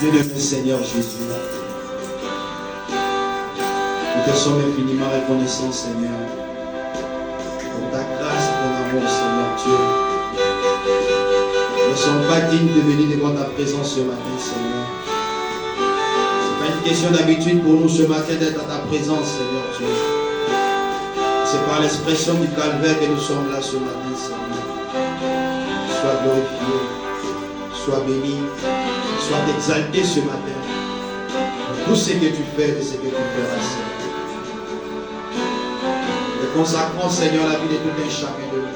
Bien-aimé Seigneur Jésus, nous te sommes infiniment reconnaissants, Seigneur, pour ta grâce et ton amour, Seigneur Dieu. Nous ne sommes pas dignes de venir devant ta présence ce matin, Seigneur. Ce n'est pas une question d'habitude pour nous ce matin d'être à ta présence, Seigneur Dieu. C'est par l'expression du calvaire que nous sommes là ce matin, Seigneur. Sois glorifié, sois béni, sois exalté ce matin. Tout ce que tu fais, de ce que tu feras, Seigneur. Nous consacrons, Seigneur, la vie de tout un chacun de nous.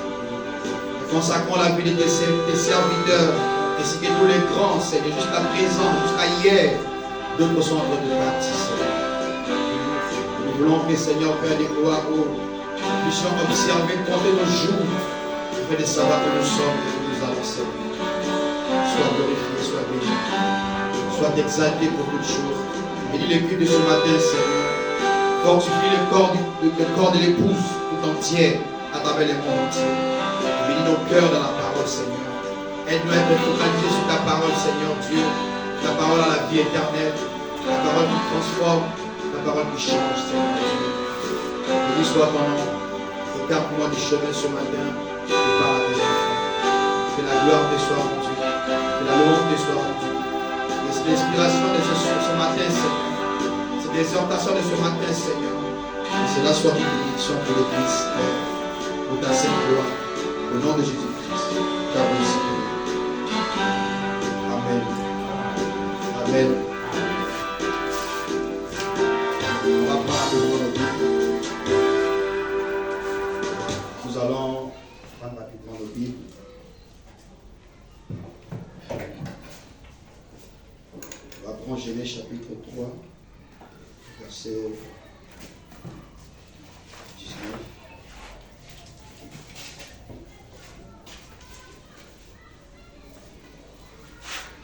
Nous consacrons la vie de tes serviteurs, ainsi que tous les grands, Seigneur, jusqu'à présent, jusqu'à hier. D'autres sont en train de partir, Seigneur. Nous voulons que, Seigneur, Père de gloire, nous puissions observer, compter nos jours, afin de savoir que nous sommes et que nous allons servir. Sois glorifié, sois béni, sois exalté pour toutes choses. Bénis le culte de ce matin, Seigneur. Fortifie le corps de l'épouse tout entière à travers le monde entier. Bénis nos cœurs dans la parole, Seigneur. Aide-nous à être focalisés sur ta parole, Seigneur Dieu. Ta parole à la vie éternelle. La parole qui transforme. La parole qui change, Seigneur Dieu. Béni soit ton nom. Écarte-moi du chemin ce matin. Et parle à tes enfants. Que la gloire te soit rendue. Que la louange te soit rendue. L'inspiration de ce matin, Seigneur. Cette exhortation de ce matin, Seigneur. Que cela soit une bénédiction pour l'Église, Père. Pour ta sainte gloire. Au nom de Jésus-Christ. Ta bénédiction. Amen. Amen. On va prendre nos Bibles. Nous allons prendre rapidement nos Bibles. On va prendre Genèse chapitre 3, verset 19.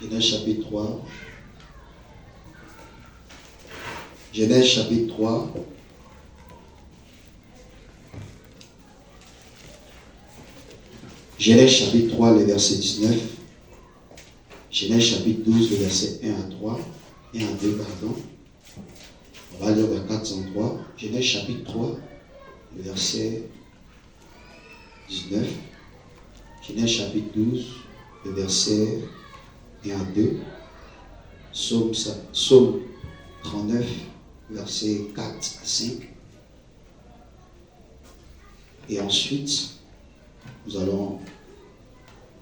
Genèse chapitre 3. Genèse chapitre 3. Genèse chapitre 3, le verset 19. Genèse chapitre 12, le verset 1 à 3. 1 à 2, pardon. On va lire vers 403. Genèse chapitre 3, le verset 19. Genèse chapitre 12, le verset 1 à 2. Psaume 39, verset 4 à 5. Et ensuite, nous allons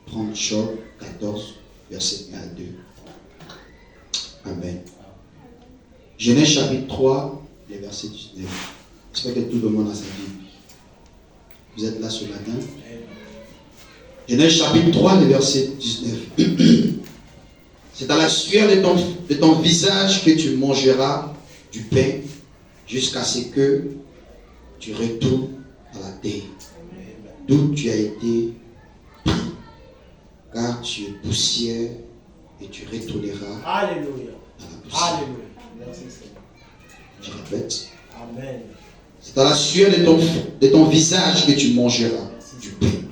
prendre Job 14, verset 1 à 2. Amen. Genèse chapitre 3, le verset 19. J'espère que tout le monde a sa Bible. Vous êtes là ce matin. Genèse chapitre 3, le verset 19. C'est à la sueur de ton visage que tu mangeras du pain jusqu'à ce que tu retournes à la terre, d'où tu as été pris, car tu es poussière et tu retourneras Alléluia. à la poussière. Alléluia. Merci Seigneur. Je répète. Amen. C'est à la sueur de ton visage que tu mangeras du pain,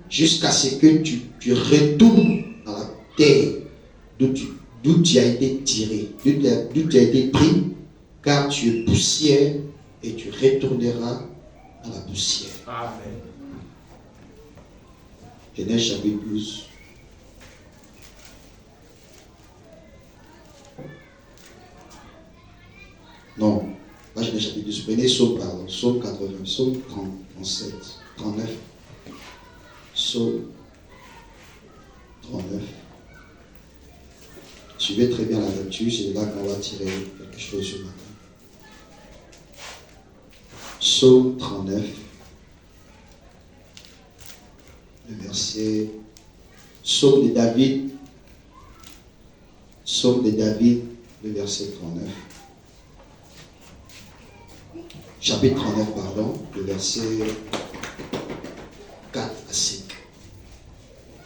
jusqu'à ce que tu retournes à la terre, d'où tu as été tiré, d'où tu as été pris, car tu es poussière et tu retourneras à la poussière. Amen. Genèse chapitre 12. Non, pas Genèse chapitre 12. Prenez Psaume, pardon. Psaume 80, Psaume 30, 37, 39. Psaume 39. Suivez très bien la lecture, c'est là qu'on va tirer quelque chose ce matin. Psaume 39, le verset, Psaume de David, le verset 39. Chapitre 39, pardon, le verset 4 à 5.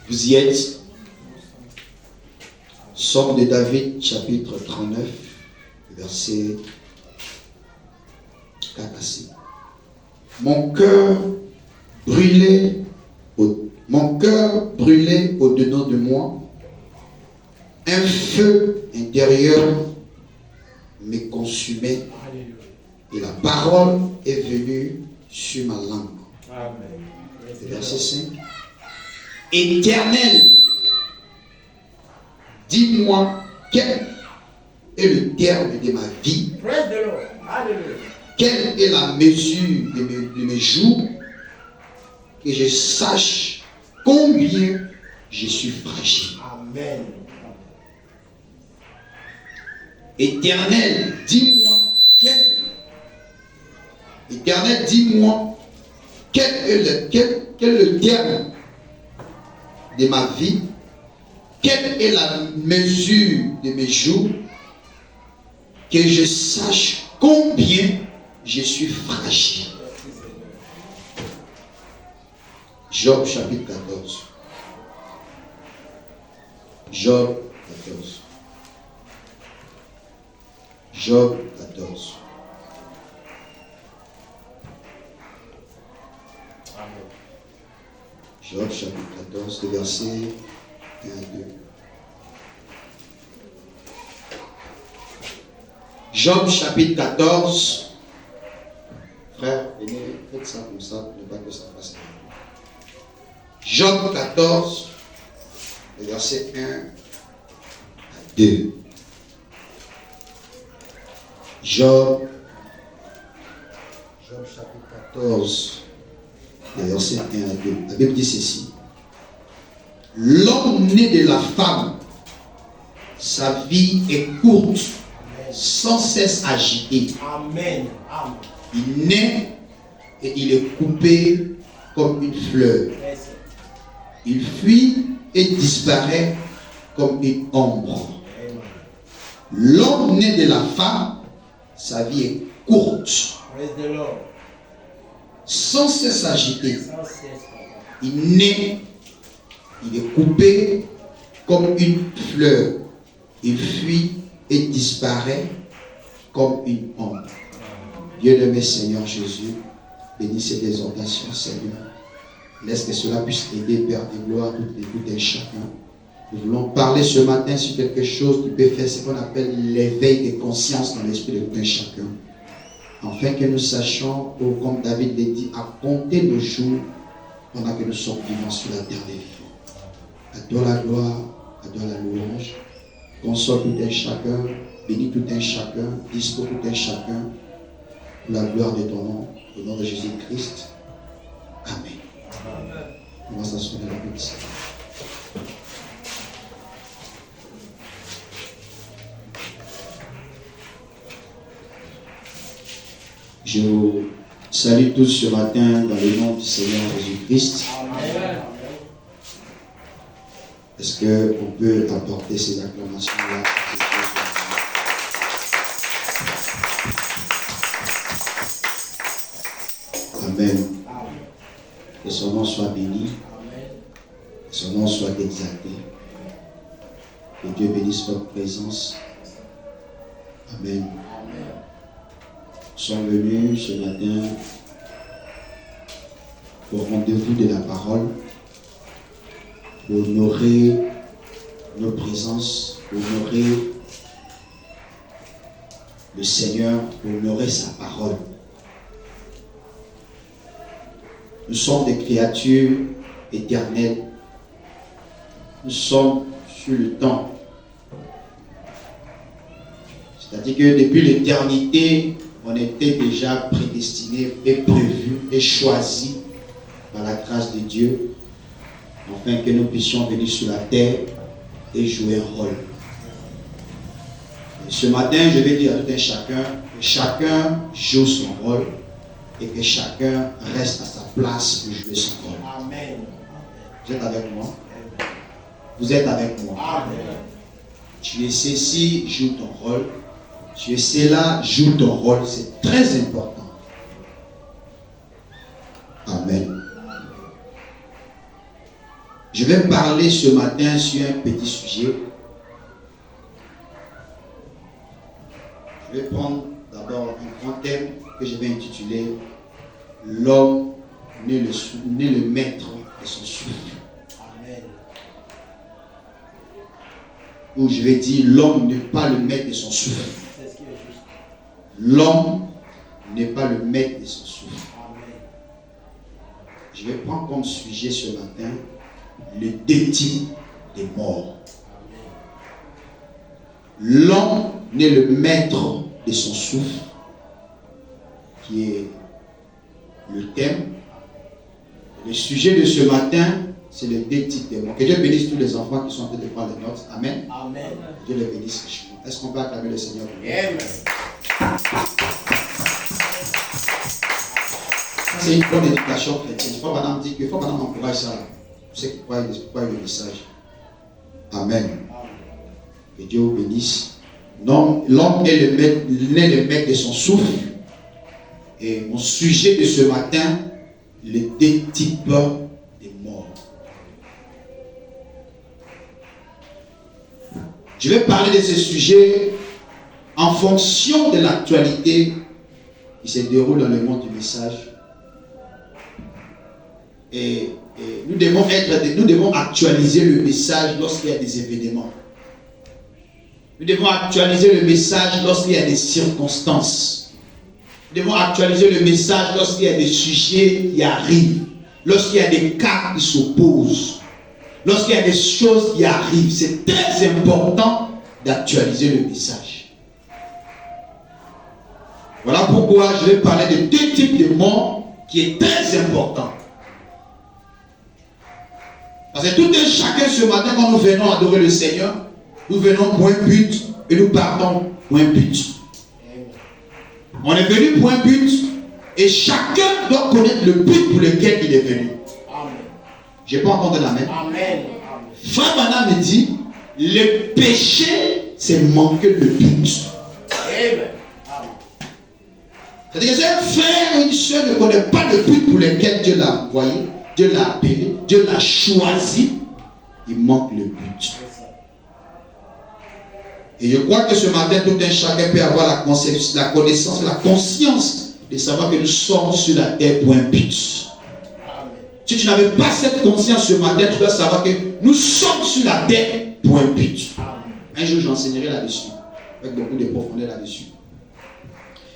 Vous y êtes? Psaume de David, chapitre 39, verset 4 à 5. Mon cœur brûlait au-dedans de moi, un feu intérieur me consumait et la parole est venue sur ma langue. Amen. Verset 5. Éternel, dis-moi quel est le terme de ma vie. Praise the Lord. Hallelujah. Quelle est la mesure de mes jours, que je sache combien je suis fragile. Amen. Éternel, dis-moi quel est le terme de ma vie, quelle est la mesure de mes jours, que je sache combien je suis fragile. Job chapitre 14. Job 14. Job 14. Job chapitre 14, versets 1 à 2. Job chapitre 14. Frère, venez, faites ça comme ça, pour ne pas que ça passe. Job 14, versets 1 à 2. Job chapitre 14, versets 1 à 2. La Bible dit ceci. L'homme né de la femme, sa vie est courte, sans cesse agité. Amen. Amen. Il naît et il est coupé comme une fleur. Il fuit et disparaît comme une ombre. L'homme né de la femme, sa vie est courte, Praise the Lord. sans cesse agité. Sans cesse, Papa. Il naît, il est coupé comme une fleur. Il fuit et disparaît comme une ombre. Dieu de mes Seigneur Jésus, bénis ces exhortations, Seigneur. Laisse que cela puisse aider, Père de gloire, tout et chacun. Nous voulons parler ce matin sur quelque chose qui peut faire ce qu'on appelle l'éveil de conscience dans l'esprit de tout un chacun. Afin que nous sachions, comme David l'a dit, à compter nos jours pendant que nous sommes vivants sur la terre des vivants. À toi la gloire, à toi la louange. Console tout un chacun, bénis tout un chacun, dispose tout un chacun, pour la gloire de ton nom, au nom de Jésus-Christ. Amen. On va s'asseoir dans la petite. Je vous salue tous ce matin dans le nom du Seigneur Jésus-Christ. Amen. Est-ce qu'on peut apporter ces acclamations-là? Amen. Que son nom soit béni. Que son nom soit exalté. Que Dieu bénisse votre présence. Amen. Nous sommes venus ce matin au rendez-vous de la parole pour honorer nos présences, pour honorer le Seigneur, pour honorer sa parole. Nous sommes des créatures éternelles. Nous sommes sur le temps. C'est-à-dire que depuis l'éternité, on était déjà prédestinés et prévus et choisis par la grâce de Dieu, afin que nous puissions venir sur la terre et jouer un rôle. Et ce matin, je vais dire à tout un chacun que chacun joue son rôle et que chacun reste à sa place pour jouer son rôle. Amen. Vous êtes avec moi? Vous êtes avec moi? Amen. Tu es ceci, joue ton rôle. Tu es cela, joue ton rôle. C'est très important. Amen. Je vais parler ce matin sur un petit sujet. Je vais prendre d'abord un grand thème que je vais intituler « L'homme n'est le maître de son souffle ». Amen. Ou je vais dire, l'homme n'est pas le maître de son souffle. C'est ce qui est juste. L'homme n'est pas le maître de son souffle. Amen. Je vais prendre comme sujet ce matin le deux types des morts. L'homme n'est le maître de son souffle, qui est le thème. Le sujet de ce matin, c'est le deux types des morts. Que Dieu bénisse tous les enfants qui sont en train de prendre les notes. Amen. Amen. Que Dieu les bénisse richement. Est-ce qu'on peut acclamer le Seigneur? Amen. C'est une bonne éducation chrétienne. Il faut que madame dit qu'il faut que madame encourage ça. Vous savez pourquoi le message. Amen. Que Dieu vous bénisse. L'homme est le maître de son souffle. Et mon sujet de ce matin, les deux types des morts. Je vais parler de ce sujet en fonction de l'actualité qui se déroule dans le monde du message. Et nous devons actualiser le message lorsqu'il y a des événements. Nous devons actualiser le message lorsqu'il y a des circonstances. Nous devons actualiser le message lorsqu'il y a des sujets qui arrivent, lorsqu'il y a des cas qui s'opposent, lorsqu'il y a des choses qui arrivent. C'est très important d'actualiser le message. Voilà pourquoi je vais parler de deux types de morts qui est très important. Parce que tout un chacun ce matin, quand nous venons adorer le Seigneur, nous venons point but et nous partons point but. On est venu point but et chacun doit connaître le but pour lequel il est venu. Amen. Je n'ai pas entendu l'amen. Amen. Frère Bana me dit, le péché, c'est manquer le but. Amen. C'est-à-dire que si un frère ou une soeur ne connaît pas le but pour lequel Dieu l'a envoyé, Dieu l'a appelé, Dieu l'a choisi, il manque le but. Et je crois que ce matin, tout un chacun peut avoir la connaissance, la conscience de savoir que nous sommes sur la terre pour un but. Si tu n'avais pas cette conscience ce matin, tu dois savoir que nous sommes sur la terre pour un but. Un jour, j'enseignerai là-dessus, avec beaucoup de profondeur là-dessus.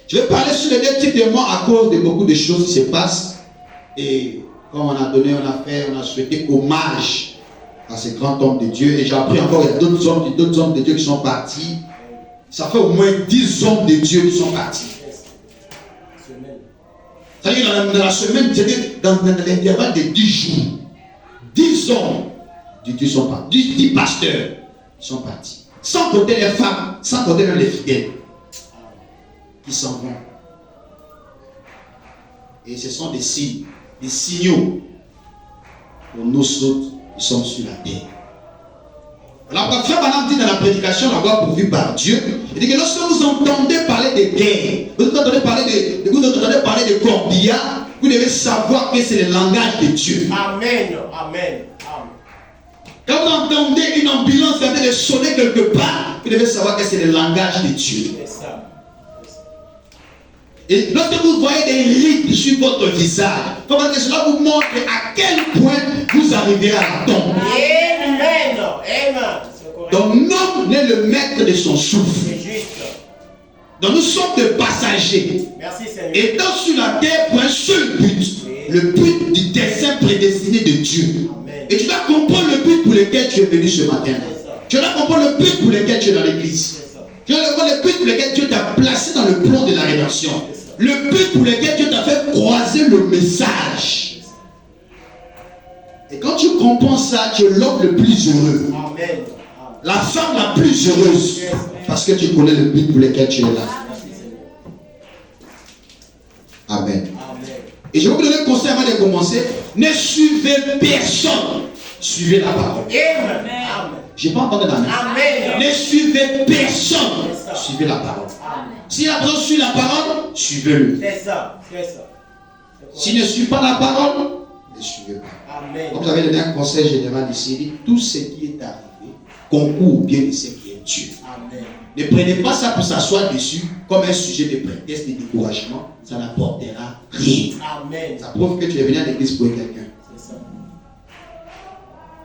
Je vais parler sur les deux types de morts à cause de beaucoup de choses qui se passent. Et comme on a souhaité hommage à ces grands hommes de Dieu. Et j'ai appris encore, il y a d'autres hommes de Dieu qui sont partis. Ça fait au moins 10 hommes de Dieu qui sont partis. C'est-à-dire dans la semaine, dans l'intervalle de 10 jours, 10 hommes de Dieu sont partis. 10 pasteurs sont partis. Sans compter les femmes, sans compter même les fidèles qui s'en vont. Et ce sont des signes, des signaux pour nous autres qui sommes sur la terre. Alors, quand Frère Branham dit dans la prédication, la voix pourvue par Dieu, il dit que lorsque vous entendez parler de guerre, vous entendez parler de corbillard, vous devez savoir que c'est le langage de Dieu. Amen. Amen. Quand vous entendez une ambulance qui est en train de sonner quelque part, vous devez savoir que c'est le langage de Dieu. C'est ça. Et lorsque vous voyez des rides sur votre visage, comment que cela vous montre à quel point vous arriverez à la tombe. Amen. Amen. Donc l'homme n'est le maître de son souffle. C'est juste. Donc nous sommes des passagers. Merci Seigneur. Étant sur la terre pour un seul but, le but du dessein prédestiné de Dieu. Amen. Et tu dois comprendre le but pour lequel tu es venu ce matin. Tu dois comprendre le but pour lequel tu es dans l'église. Tu dois comprendre le but pour lequel Dieu t'a placé dans le plan de la rédemption. Le but pour lequel Dieu t'a fait croiser le message. Et quand tu comprends ça, tu es l'homme le plus heureux. Amen. La femme la plus heureuse. Parce que tu connais le but pour lequel tu es là. Amen. Et je vais vous donner un conseil avant de commencer. Ne suivez personne. Suivez la parole. Amen. Je n'ai pas entendu l'amen. Amen. Ne suivez personne. Suivez la parole. Si la personne suit la parole, suivez-le. C'est ça. C'est ça. S'il ne suit pas la parole, ne suivez pas. Amen. Comme j'avais donné un conseil général ici, il dit tout ce qui est arrivé concourt bien de ce qui est Dieu. Amen. Ne prenez pas ça pour s'asseoir dessus comme un sujet de prétexte, de découragement. Ça n'apportera rien. Amen. Ça prouve que tu es venu à l'église pour quelqu'un. C'est ça.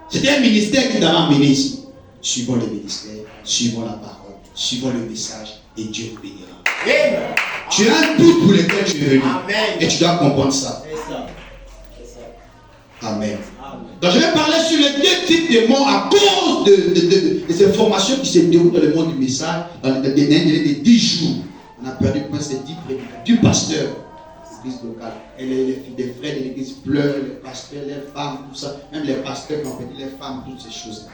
C'était un ministère qui t'avait amené ici. suivons le ministère, suivons la parole, suivons le message et Dieu te bénira. Amen. Tu as un but pour lequel tu es venu. Amen. Et tu dois comprendre ça. C'est ça. C'est ça. Amen. Amen. Donc je vais parler sur les deux types de mots à cause de ces formations qui se déroulent dans le monde du message dans les délais de 10 jours. On a perdu presque 10 prédicateurs, du pasteur, l'église locale. Et les frères de l'église pleurent, les pasteurs, les femmes, tout ça. Même les pasteurs qui ont perdu les femmes, toutes ces choses.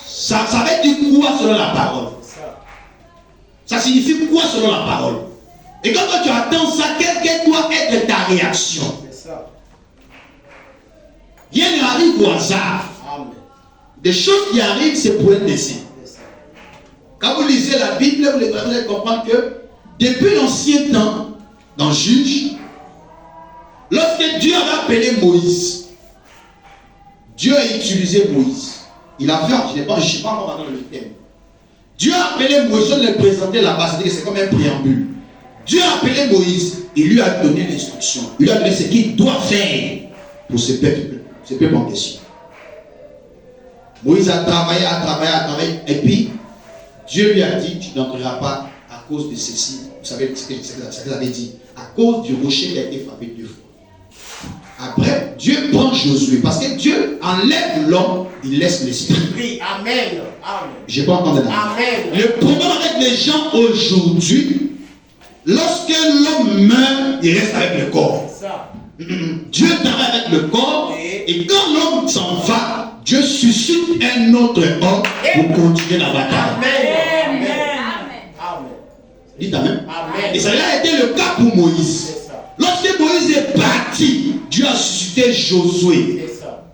Ça veut dire quoi selon la parole? Ça signifie quoi selon la parole? Et quand tu attends ça, quelle doit être ta réaction? C'est ça. Rien n'arrive au hasard. Amen. Des choses qui arrivent, c'est pour un dessein. C'est ça. Quand vous lisez la Bible, vous allez comprendre que depuis l'ancien temps, dans Juge, lorsque Dieu avait appelé Moïse, Dieu a utilisé Moïse. Il a fait, je ne sais pas encore dans le thème. Dieu a appelé Moïse, on lui présenté là-bas, c'est comme un préambule. Dieu a appelé Moïse, il lui a donné l'instruction. Il lui a donné ce qu'il doit faire pour ce peuple en question. Moïse a travaillé, et puis Dieu lui a dit, tu n'entreras pas à cause de ceci. Vous savez ce qu'il avait dit. À cause du rocher qui a été frappé 2 fois. Après, Dieu prend Josué, parce que Dieu enlève l'homme, il laisse l'esprit. Oui, amen. Amen. Je n'ai pas entendu là. Amen. Le problème avec les gens aujourd'hui, lorsque l'homme meurt, il reste avec le corps. C'est ça. Dieu travaille avec le corps, et quand l'homme s'en va, Dieu suscite un autre homme pour continuer la bataille. Amen. Amen. Amen. Dites Amen. Amen. Et ça a été le cas pour Moïse. C'est ça. Lorsque Moïse est parti, Dieu a suscité Josué. C'est ça.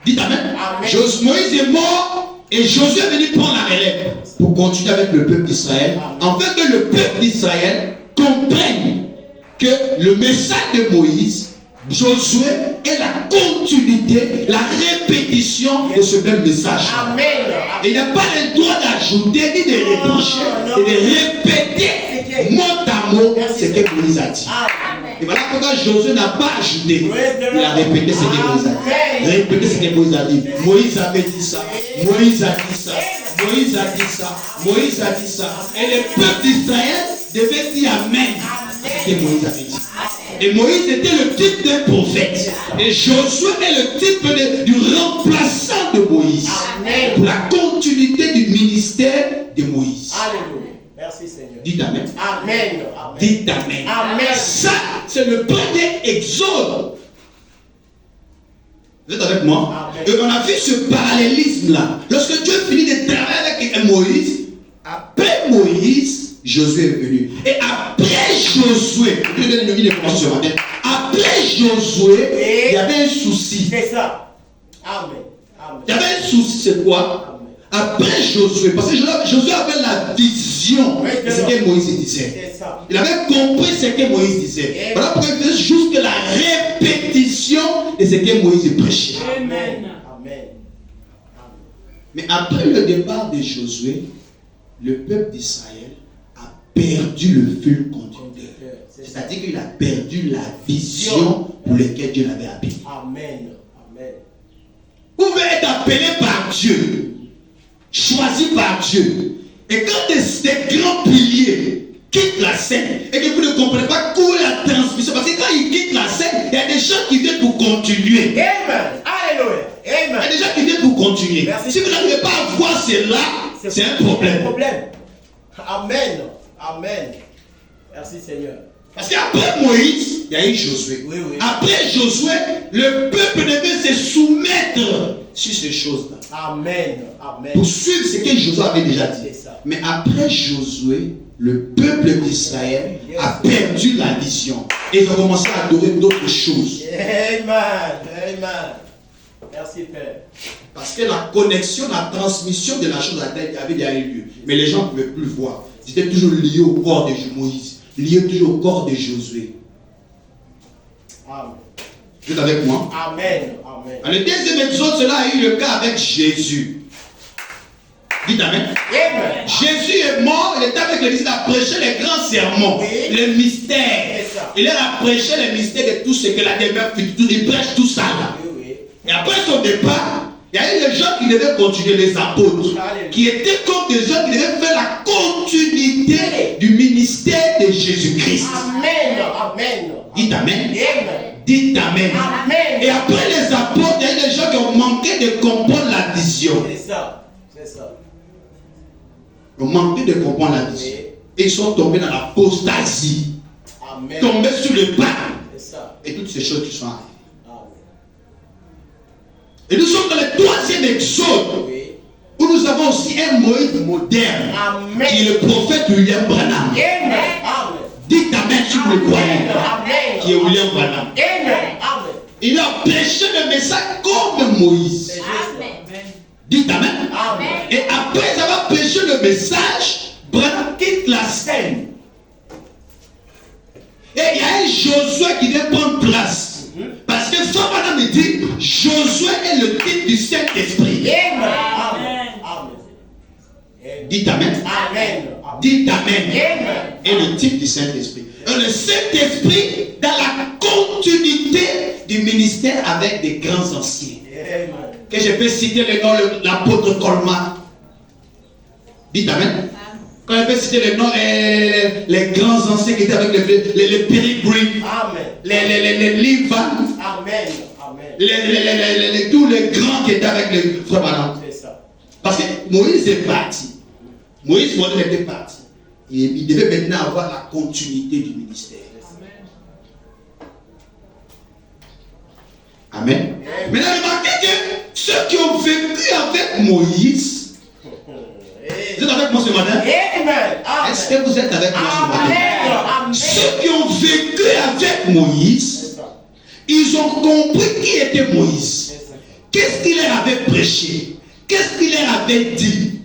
Dites Amen. Amen. Moïse est mort et Josué est venu prendre la relève pour continuer avec le peuple d'Israël, afin que le peuple d'Israël comprenne que le message de Moïse, Josué, est la continuité, la répétition de ce même message. Amen. Il n'a pas le droit d'ajouter ni de retrancher et de répéter mot à mot ce que Moïse a dit. Amen. Et voilà pourquoi Josué n'a pas ajouté. Il a répété ce que Moïse a dit. Répété ce que Moïse a dit. Moïse avait dit ça. Moïse a dit ça. Moïse a dit ça. Moïse a dit ça. Et le peuple d'Israël devait dire Amen à ce que Moïse avait dit. Et Moïse était le type d'un prophète. Et Josué est le type du remplaçant de Moïse. Amen. Pour la continuité du ministère de Moïse. Alléluia. Merci Seigneur. Dites Amen. Amen. Amen. Dites Amen. Amen. Ça, c'est le premier exode. Vous êtes avec moi? Amen. Et on a vu ce parallélisme-là. Lorsque Dieu finit de travailler avec Moïse, après Moïse, Josué est venu. Et après Josué, je vais donner une information ce matin. Après Josué, il y avait un souci. C'est ça. Amen. Amen. Il y avait un souci, c'est quoi? Après Josué, parce que Josué avait la vision de ce que Moïse disait. C'est ça. Il avait compris ce que Moïse disait. Voilà pourquoi il faisait juste la répétition de ce que Moïse prêchait. Amen. Amen. Mais après le départ de Josué, le peuple d'Israël a perdu le fil conducteur. C'est-à-dire qu'il a perdu la vision pour laquelle Dieu l'avait appelé. Amen. Amen. Vous pouvez être appelé par Dieu, choisi par Dieu. Et quand des grands piliers quittent la scène et que vous ne comprenez pas où est la transmission, parce que quand ils quittent la scène, il y a des gens qui viennent pour continuer. Amen. Alléluia. Il y a Amen. des gens qui viennent pour continuer. Merci. Si vous n'arrivez pas à voir cela, c'est un problème. Amen. Amen. Merci Seigneur. Parce qu'après Moïse, il y a eu Josué. Oui, oui. Après Josué, le peuple devait se soumettre sur ces choses-là. Amen. Amen. Pour suivre ce que Josué avait déjà dit. C'est ça. Mais après Josué, le peuple d'Israël a perdu la vision. Et ils ont commencé à adorer d'autres choses. Amen. Amen. Merci Père. Parce que la connexion, la transmission de la chose à la tête avait déjà eu lieu. Mais les gens ne pouvaient plus voir. Ils étaient toujours liés au corps de Moïse. Liés toujours au corps de Josué. Amen. Vous êtes avec moi? Amen. Amen. Dans le deuxième épisode, cela a eu le cas avec Jésus. Dites Amen. Amen. Jésus est mort, il était avec l'église, il a prêché les grands sermons, Oui. les mystères. C'est ça. Il a prêché les mystères de tout ce que la demeure fait. Il prêche tout ça là. Oui, oui. Et après son départ, Il y a eu des gens qui devaient continuer, les apôtres, qui étaient comme des gens qui devaient faire la continuité du ministère de Jésus-Christ. Amen. Amen. Dites Amen. Amen. Dites Amen. Amen. Et après les apôtres, il y a eu des gens qui ont manqué de comprendre la vision. C'est ça. C'est ça. Ils ont manqué de comprendre la vision. Et ils sont tombés dans l'apostasie. Amen. Tombés sur le pas. C'est ça. Et toutes ces choses qui sont arrivées. Amen. Et nous sommes dans le 3e exode. Oui. Où nous avons aussi un Moïse moderne. Amen. Qui est le prophète William Branham. Amen. Amen. Dites Amen si vous le croyez. Amen. Qui est William Branham. Amen. Amen. Il a prêché le message comme Moïse. Amen. Dites Amen. Amen. Et après avoir prêché le message, Branham quitte la scène. Et il y a un Josué qui vient prendre place. Parce que Frère Branham me dit, Josué est le type du Saint-Esprit. Amen. Amen. Amen. Dites Amen. Amen. Dites Amen. Amen. Et le type du Saint-Esprit. Et le Saint-Esprit dans la continuité du ministère avec des grands anciens. Amen. Que je peux citer le nom de l'apôtre Colman. Dites Amen. Quand je peux citer le nom les grands anciens qui étaient avec les Perry Green, Amen. les Lee Van, Amen. Amen. tous les grands qui étaient avec les frères Branham. C'est ça. Parce que Moïse est parti. Moïse était parti. Il devait maintenant avoir la continuité du ministère. Amen. Maintenant, remarquez que ceux qui ont vécu avec Moïse, vous êtes avec moi ce matin? Amen. Est-ce que vous êtes avec moi ce matin? Amen. Ceux qui ont vécu avec Moïse, ils ont compris qui était Moïse. Qu'est-ce qu'il leur avait prêché? Qu'est-ce qu'il leur avait dit?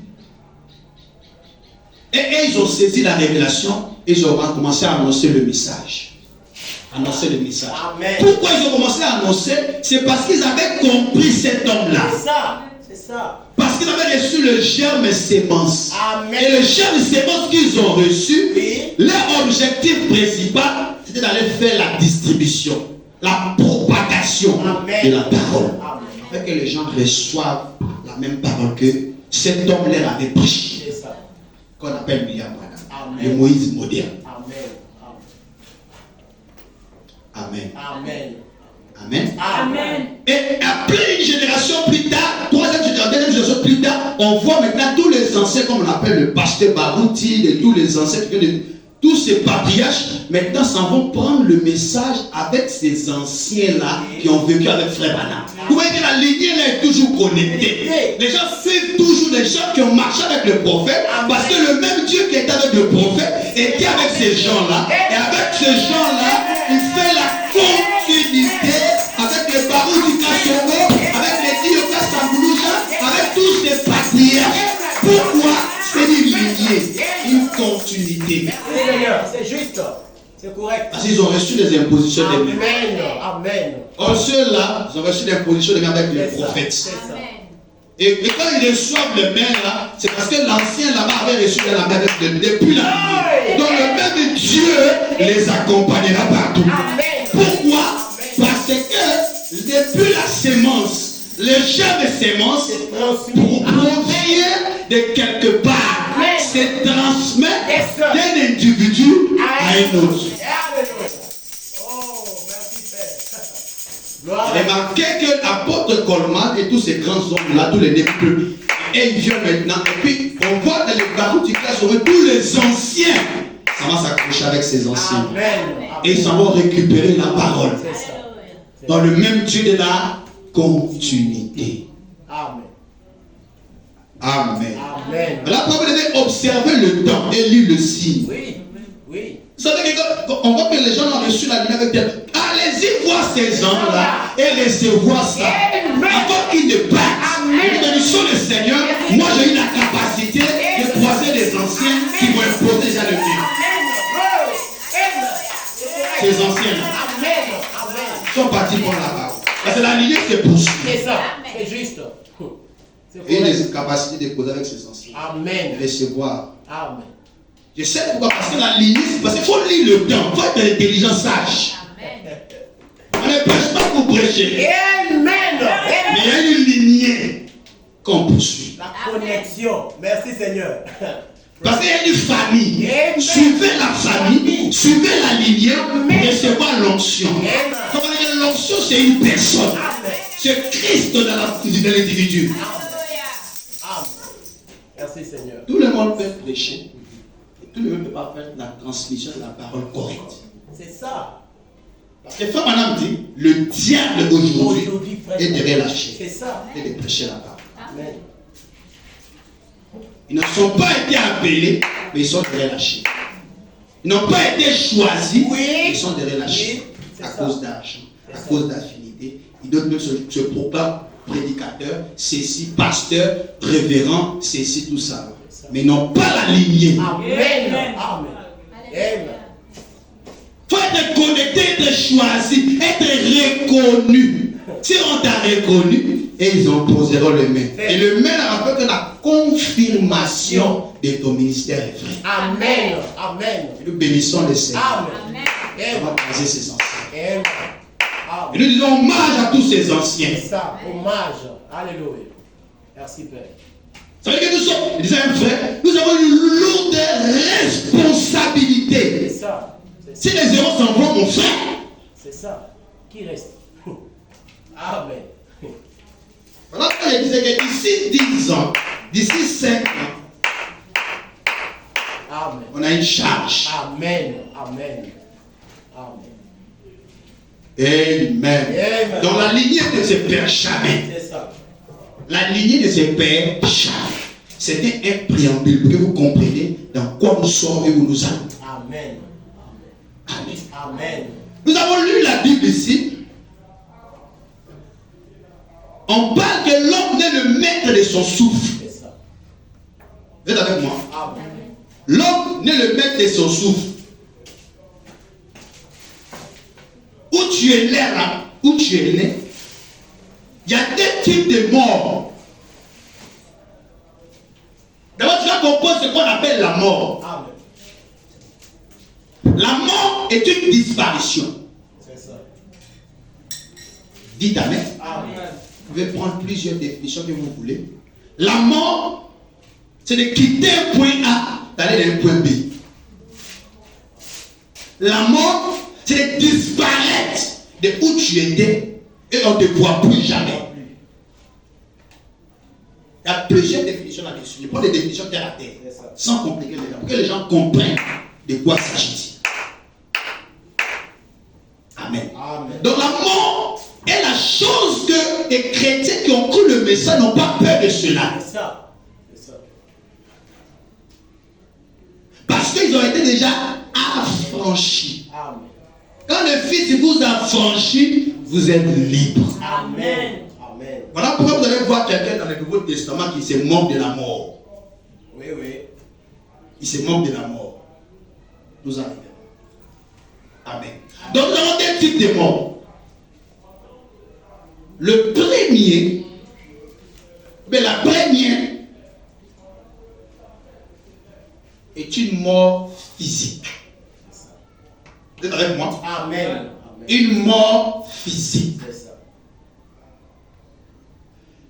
Et ils ont saisi la révélation et ils ont commencé à annoncer le message. Annoncer le message. Amen. Pourquoi ils ont commencé à annoncer? C'est parce qu'ils avaient compris cet homme-là. C'est ça. C'est ça. Parce qu'ils avaient reçu le germe sémence. Amen. Et le germe sémence qu'ils ont reçu, Oui. leur objectif principal, c'était d'aller faire la distribution, la propagation Amen. de la parole. Amen. Afin que les gens reçoivent la même parole que cet homme leur avait prêché. C'est ça. Qu'on appelle William Branham. Amen. Le Moïse moderne. Amen. Amen. Amen. Amen. Amen. Et après une génération plus tard, troisième génération, deuxième génération plus tard, on voit maintenant tous les anciens, comme on appelle le pasteur Barouti, de tous les anciens, tous ces patriarches, maintenant s'en vont prendre le message avec ces anciens-là qui ont vécu avec Frère Branham. Vous voyez que la lignée là est toujours connectée. Les gens suivent toujours des gens qui ont marché avec le prophète, parce que le même Dieu qui était avec le prophète était avec ces gens-là. Et avec ces gens-là, il fait la continuité avec les barous du Kassongo, avec les Dioka Samboulouja, avec tous ces patriarches. Pourquoi? C'est une lignée, une continuité. C'est juste. C'est correct. Parce qu'ils ont reçu des impositions des mains. Amen. Amen. Or ceux-là, ils ont reçu des impositions des mains avec les C'est ça. prophètes. C'est ça. Et quand ils reçoivent les mains là, c'est parce que l'ancien là-bas avait reçu la main avec depuis la lignée. Donc le même Dieu les accompagnera partout. Amen. Pourquoi? Parce que depuis la sémence, le germe de sémence provient de quelque part, se transmet d'un individu à un autre. Oh, merci Père. Gloire. Remarquez que l'apôtre Coleman et tous ces grands hommes-là, tous les nébuleux, et ils viennent maintenant, et puis on voit dans les barreaux du classe, tous les anciens, ça va s'accrocher avec ces anciens. Amen. Et ils s'en vont récupérer la parole. C'est ça. Dans le même Dieu de la continuité. Amen. Amen. Amen. La preuve, vous devez observer le temps et lire le signe. Oui. Oui. Vous savez qu'on voit que les gens ont reçu la lumière avec Dieu. Allez-y voir ces gens-là et recevoir ça. Avant qu'ils ne partent, et que nous sommes le Seigneur, moi j'ai eu la capacité de croiser des anciens qui vont imposer déjà le Dieu. Ces anciens-là sont partis pour la parole. Parce que la lignée se poursuit. C'est ça. C'est juste. Et les capacités de poser avec ces anciens. Amen. Recevoir. Amen. Je sais pourquoi. Parce que la lignée, parce qu'il faut lire le temps. Il faut être intelligent, sage. On ne prêche pas pour prêcher. Amen. Mais il y a une lignée qu'on poursuit. La connexion. Merci Seigneur. Parce qu'il y a une famille. Suivez la famille, suivez la lignée pour recevoir l'onction. L'onction, c'est une personne. C'est Christ dans l'individu. Amen. Merci Seigneur. Tout le monde peut prêcher. Tout le monde ne peut pas faire la transmission de la parole correcte. C'est ça. Parce que Frère Madame dit, le diable aujourd'hui est de relâcher. C'est ça. Et de prêcher la parole. Amen. Ils ne sont pas été appelés, mais ils sont relâchés. Ils n'ont pas été choisis, mais ils sont relâchés à cause d'argent, à cause d'affinité. Ils donnent même ce proclament prédicateur, ceci, pasteur, révérend, ceci, tout ça. Mais ils n'ont pas la lignée. Amen. Amen. Amen. Il faut être connecté, être choisi, être reconnu. Si on t'a reconnu, et ils en poseront le main. Et le main rappelle que la confirmation de ton ministère est vraie. Amen. Amen. Et nous bénissons le Seigneur. Amen. On va poser ces anciens. Amen. Et nous disons hommage à tous ces anciens. C'est ça. Hommage. Alléluia. Merci Père. Ça veut dire que nous sommes, disons un frère, nous avons une lourde responsabilité. C'est ça. Si les zéros s'en vont, mon frère. C'est ça. Qui reste? Amen. Voilà pourquoi je disais que d'ici 10 ans, d'ici 5 ans, Amen. on a une charge. Amen. Amen. Amen. Amen. Amen. Donc la lignée ne se perd jamais. C'est ça. La lignée ne se perd jamais. C'était un préambule pour que vous compreniez dans quoi nous sommes et où nous allons. Amen. Amen. Amen. Nous avons lu la Bible ici. On parle que l'homme n'est le maître de son souffle. C'est ça. Vous êtes avec moi? Amen. L'homme n'est le maître de son souffle. Où tu es là, où tu es né, il y a deux types de morts. D'abord, tu vas comprendre ce qu'on appelle la mort. Amen. La mort est une disparition. C'est ça. Dites Amen. Amen. Vous pouvez prendre plusieurs définitions que vous voulez. La mort, c'est de quitter un point A, d'aller dans un point B. La mort, c'est de disparaître de où tu étais et on ne te voit plus jamais. Il y a plusieurs définitions là-dessus. Je prends des définitions terre à terre, sans compliquer les gens, pour que les gens comprennent de quoi s'agit-il. Amen. Amen. Donc la mort est la chose que les chrétiens qui ont cru le message n'ont pas peur de cela. C'est ça. C'est ça. Parce qu'ils ont été déjà affranchis. Amen. Quand le Fils vous a franchi, vous êtes libre. Amen. Amen. Voilà pourquoi vous allez voir quelqu'un dans le Nouveau Testament qui se moque de la mort. Oui, oui. Il se moque de la mort. Nous arrivons. Amen. Donc nous avons deux types de morts. Le premier, mais la première est une mort physique. Vous êtes avec moi? Amen. Amen. Une mort physique. C'est ça.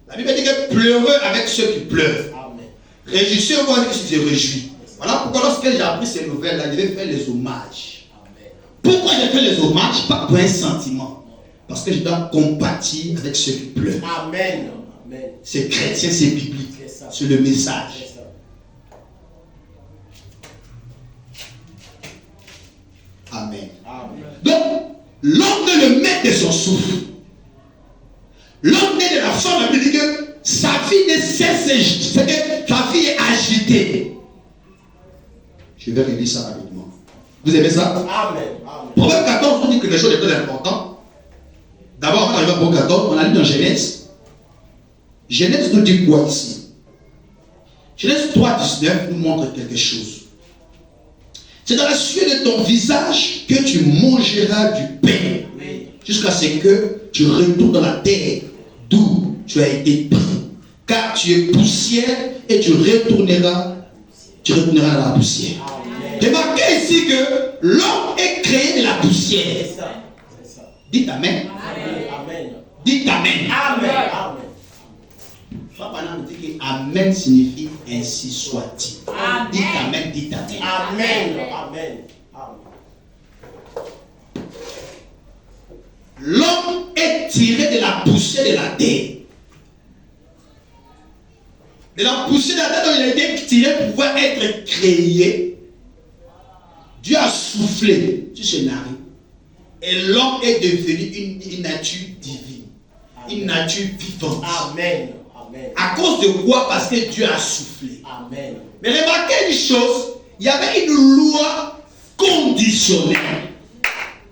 La Bible dit que pleurez avec ceux qui pleurent. Amen. Réjouissez-vous avec ceux qui se réjouissent. Voilà pourquoi lorsque j'ai appris ces nouvelles-là, je vais faire les hommages. Amen. Pourquoi je fais les hommages? Pas pour un sentiment. Parce que je dois compatir avec ceux qui pleurent. Amen. Amen. C'est chrétien, c'est biblique. C'est ça. C'est le message. C'est ça. Amen. Amen. Donc, l'homme est le maître de son souffle. L'homme est de la femme, la Bible dit que sa vie ne cesse, c'est que sa vie est agitée. Je vais relire ça rapidement. Vous aimez ça? Amen. Amen. Proverbe 14, on dit quelque chose de très important. D'abord, on arrive à Proverbe 14, on a lu dans Genèse. Genèse nous dit quoi ici? Genèse 3, 19 nous montre quelque chose. C'est dans la suite de ton visage que tu mangeras du pain, jusqu'à ce que tu retournes dans la terre d'où tu as été pris. Car tu es poussière et tu retourneras dans la poussière. Remarquez ici que l'homme est créé de la poussière. C'est ça. C'est ça. Dites Amen. Amen. Amen. Dites Amen. Amen. Amen. Frère Branham dit que Amen signifie ainsi soit-il. Amen. Dites Amen, dites Amen. Amen. Amen. Amen. L'homme est tiré de la poussière de la terre. De la poussière de la terre dont il a été tiré pour pouvoir être créé. Dieu a soufflé sur ce narine. Et l'homme est devenu une nature divine. Une nature vivante. Amen. Amen. À cause de quoi? Parce que Dieu a soufflé. Amen. Mais remarquez une chose, il y avait une loi conditionnelle.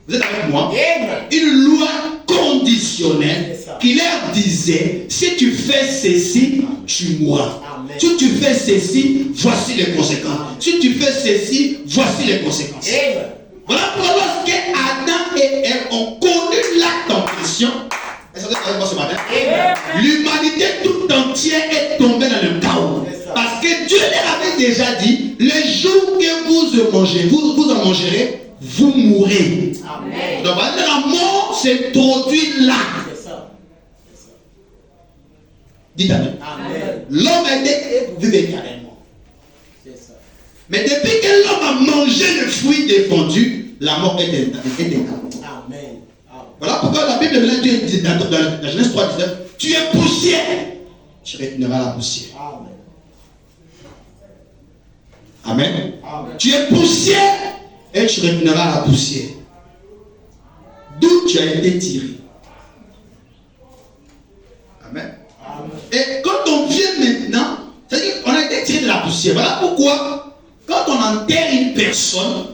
Vous êtes avec moi? Amen. Une loi conditionnelle qui leur disait, si tu fais ceci, tu mourras. Amen. Si tu fais ceci, voici les conséquences. Si tu fais ceci, voici les conséquences. Amen. Voilà pourquoi lorsque Adam et Ève ont connu l'acte en question, est-ce que vous avez ce matin? L'humanité tout entière est tombée dans le chaos. Parce que Dieu leur avait déjà dit, le jour que vous en mangerez, vous mourrez. Amen. Donc la mort s'introduit là. C'est ça. Dites Amen. Amen. L'homme a été créé pour vivre éternellement. C'est ça. Mais depuis que l'homme a mangé le fruit défendu, la mort est éternelle. Amen. Voilà pourquoi la Bible dit dans la Genèse 3, 19, tu es poussière, tu retourneras à la poussière. Amen. Amen. Amen. Tu es poussière et tu retourneras à la poussière. D'où tu as été tiré. Amen. Amen. Et quand on vient maintenant, c'est-à-dire qu'on a été tiré de la poussière. Voilà pourquoi, quand on enterre une personne,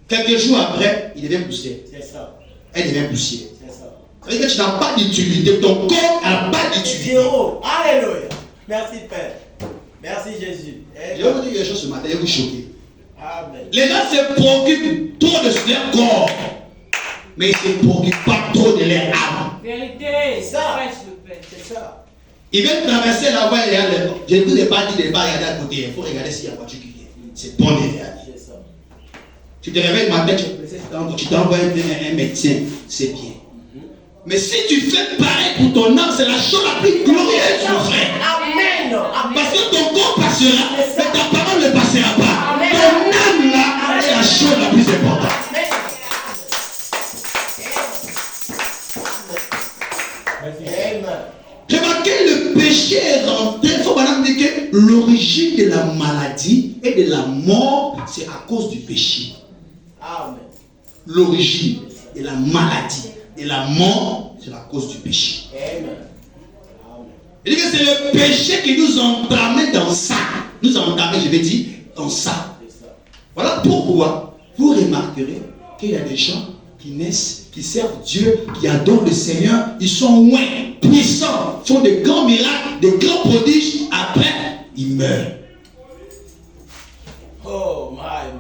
quelques jours après, il devient poussière. C'est ça. Elle devient poussière. C'est ça. Ça veut dire que tu n'as pas d'utilité. Ton corps n'a pas d'utilité. Zéro. Alléluia. Merci Père. Merci Jésus. Je vais vous dire quelque chose ce matin, je vais vous choquer. Amen. Les gens se préoccupent trop de leur corps, mais ils ne se préoccupent pas trop de leur âme. Vérité, C'est ça. prêche le Père. C'est ça. Ils viennent traverser la voie et je ne vous ai pas dit de ne pas regarder à côté. Il faut regarder s'il y a une voiture qui vient. C'est bon de regarder. C'est ça. Tu te réveilles le matin, tu t'envoies un médecin, c'est bien. Mais si tu fais pareil pour ton âme, c'est la chose la plus glorieuse, mon frère. Amen. Amen. Parce que ton corps passera, mais ta parole ne passera pas. Amen. Ton âme là est la chose la plus importante. Amen. Remarquez, le péché est rentré. Il faut maintenant dire que l'origine de la maladie et de la mort, c'est à cause du péché. Amen. L'origine de la maladie et la mort, c'est à cause du péché. Amen. Il dit que c'est le péché qui nous entamait dans ça. Nous entamait, je vais dire, dans ça. Voilà pourquoi vous remarquerez qu'il y a des gens qui naissent, qui servent Dieu, qui adorent le Seigneur. Ils sont moins puissants, font de grands miracles, de grands prodiges. Après, ils meurent. Oh, my.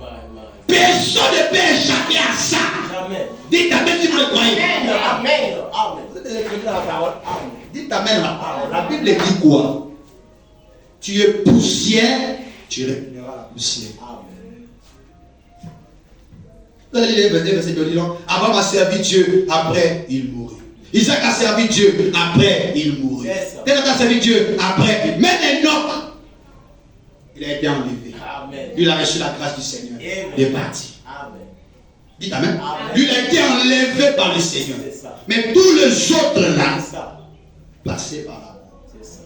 Personne ne peut échapper à ça. Jamais. Dites Amen si vous le croyez. Amen. Amen. Amen. Vous êtes écrit dans la parole. Amen. Dites Amen là. La Bible dit quoi? Tu es poussière, tu retourneras à la poussière. Amen. Vous allez lire les versets de Lilon. Abraham a servi Dieu, après il mourut. Isaac a servi Dieu, après il mourut. Enoch a servi Dieu, après. Même Enoch, il a été enlevé. Amen. Lui, il a reçu la grâce du Seigneur. Il est parti. Amen. Dites Amen. Amen. Lui, il a été enlevé par le Seigneur. C'est ça. Mais tous les autres là, C'est ça. passés par la mort. C'est ça.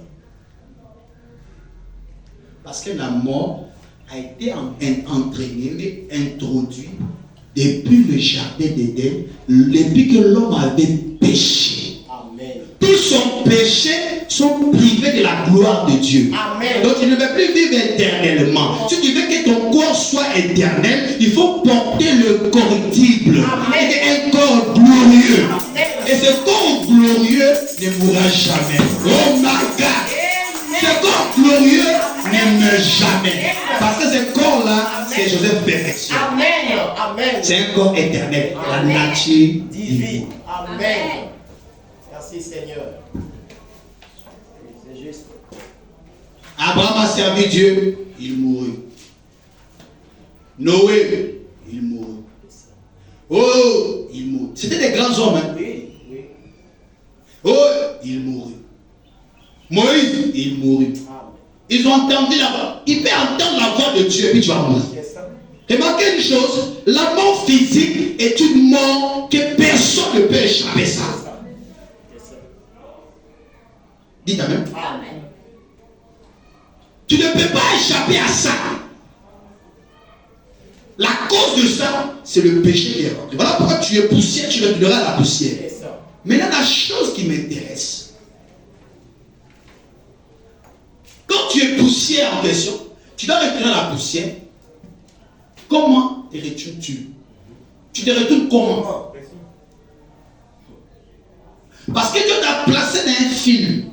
Parce que la mort a été entraînée, introduite depuis le jardin d'Éden, depuis que l'homme avait péché. Amen. Tous son péché sont privés de la gloire de Dieu. Amen. Donc il ne veut plus vivre éternellement. Si tu veux que ton corps soit éternel, il faut porter le corruptible. Amen. Et un corps glorieux. Amen. Et ce corps glorieux ne mourra jamais. Oh my God! Ce corps glorieux ne meurt jamais. Parce que ce corps-là, c'est Joseph Perfection. Amen. Amen. C'est un corps éternel. La Amen. nature Divine. divine. Amen. Merci Seigneur. C'est juste. Abraham a servi Dieu, il mourut. Noé, il mourut. Oh, il mourut. C'était des grands hommes. Hein? Oui, oui. Oh, il mourut. mourut. Ils ont entendu la voix. Il peut entendre la voix de Dieu et puis tu vas mourir. Remarquez une chose, la mort physique est une mort que personne ne peut échapper à ça. Dites Amen. Amen. Tu ne peux pas échapper à ça. La cause de ça, c'est le péché qui est rentré. Voilà pourquoi tu es poussière, tu retourneras à la poussière. Maintenant, la chose qui m'intéresse, quand tu es poussière en question, tu dois retourner à la poussière. Comment te retournes-tu? Tu te retournes comment? Parce que Dieu t'a placé dans un film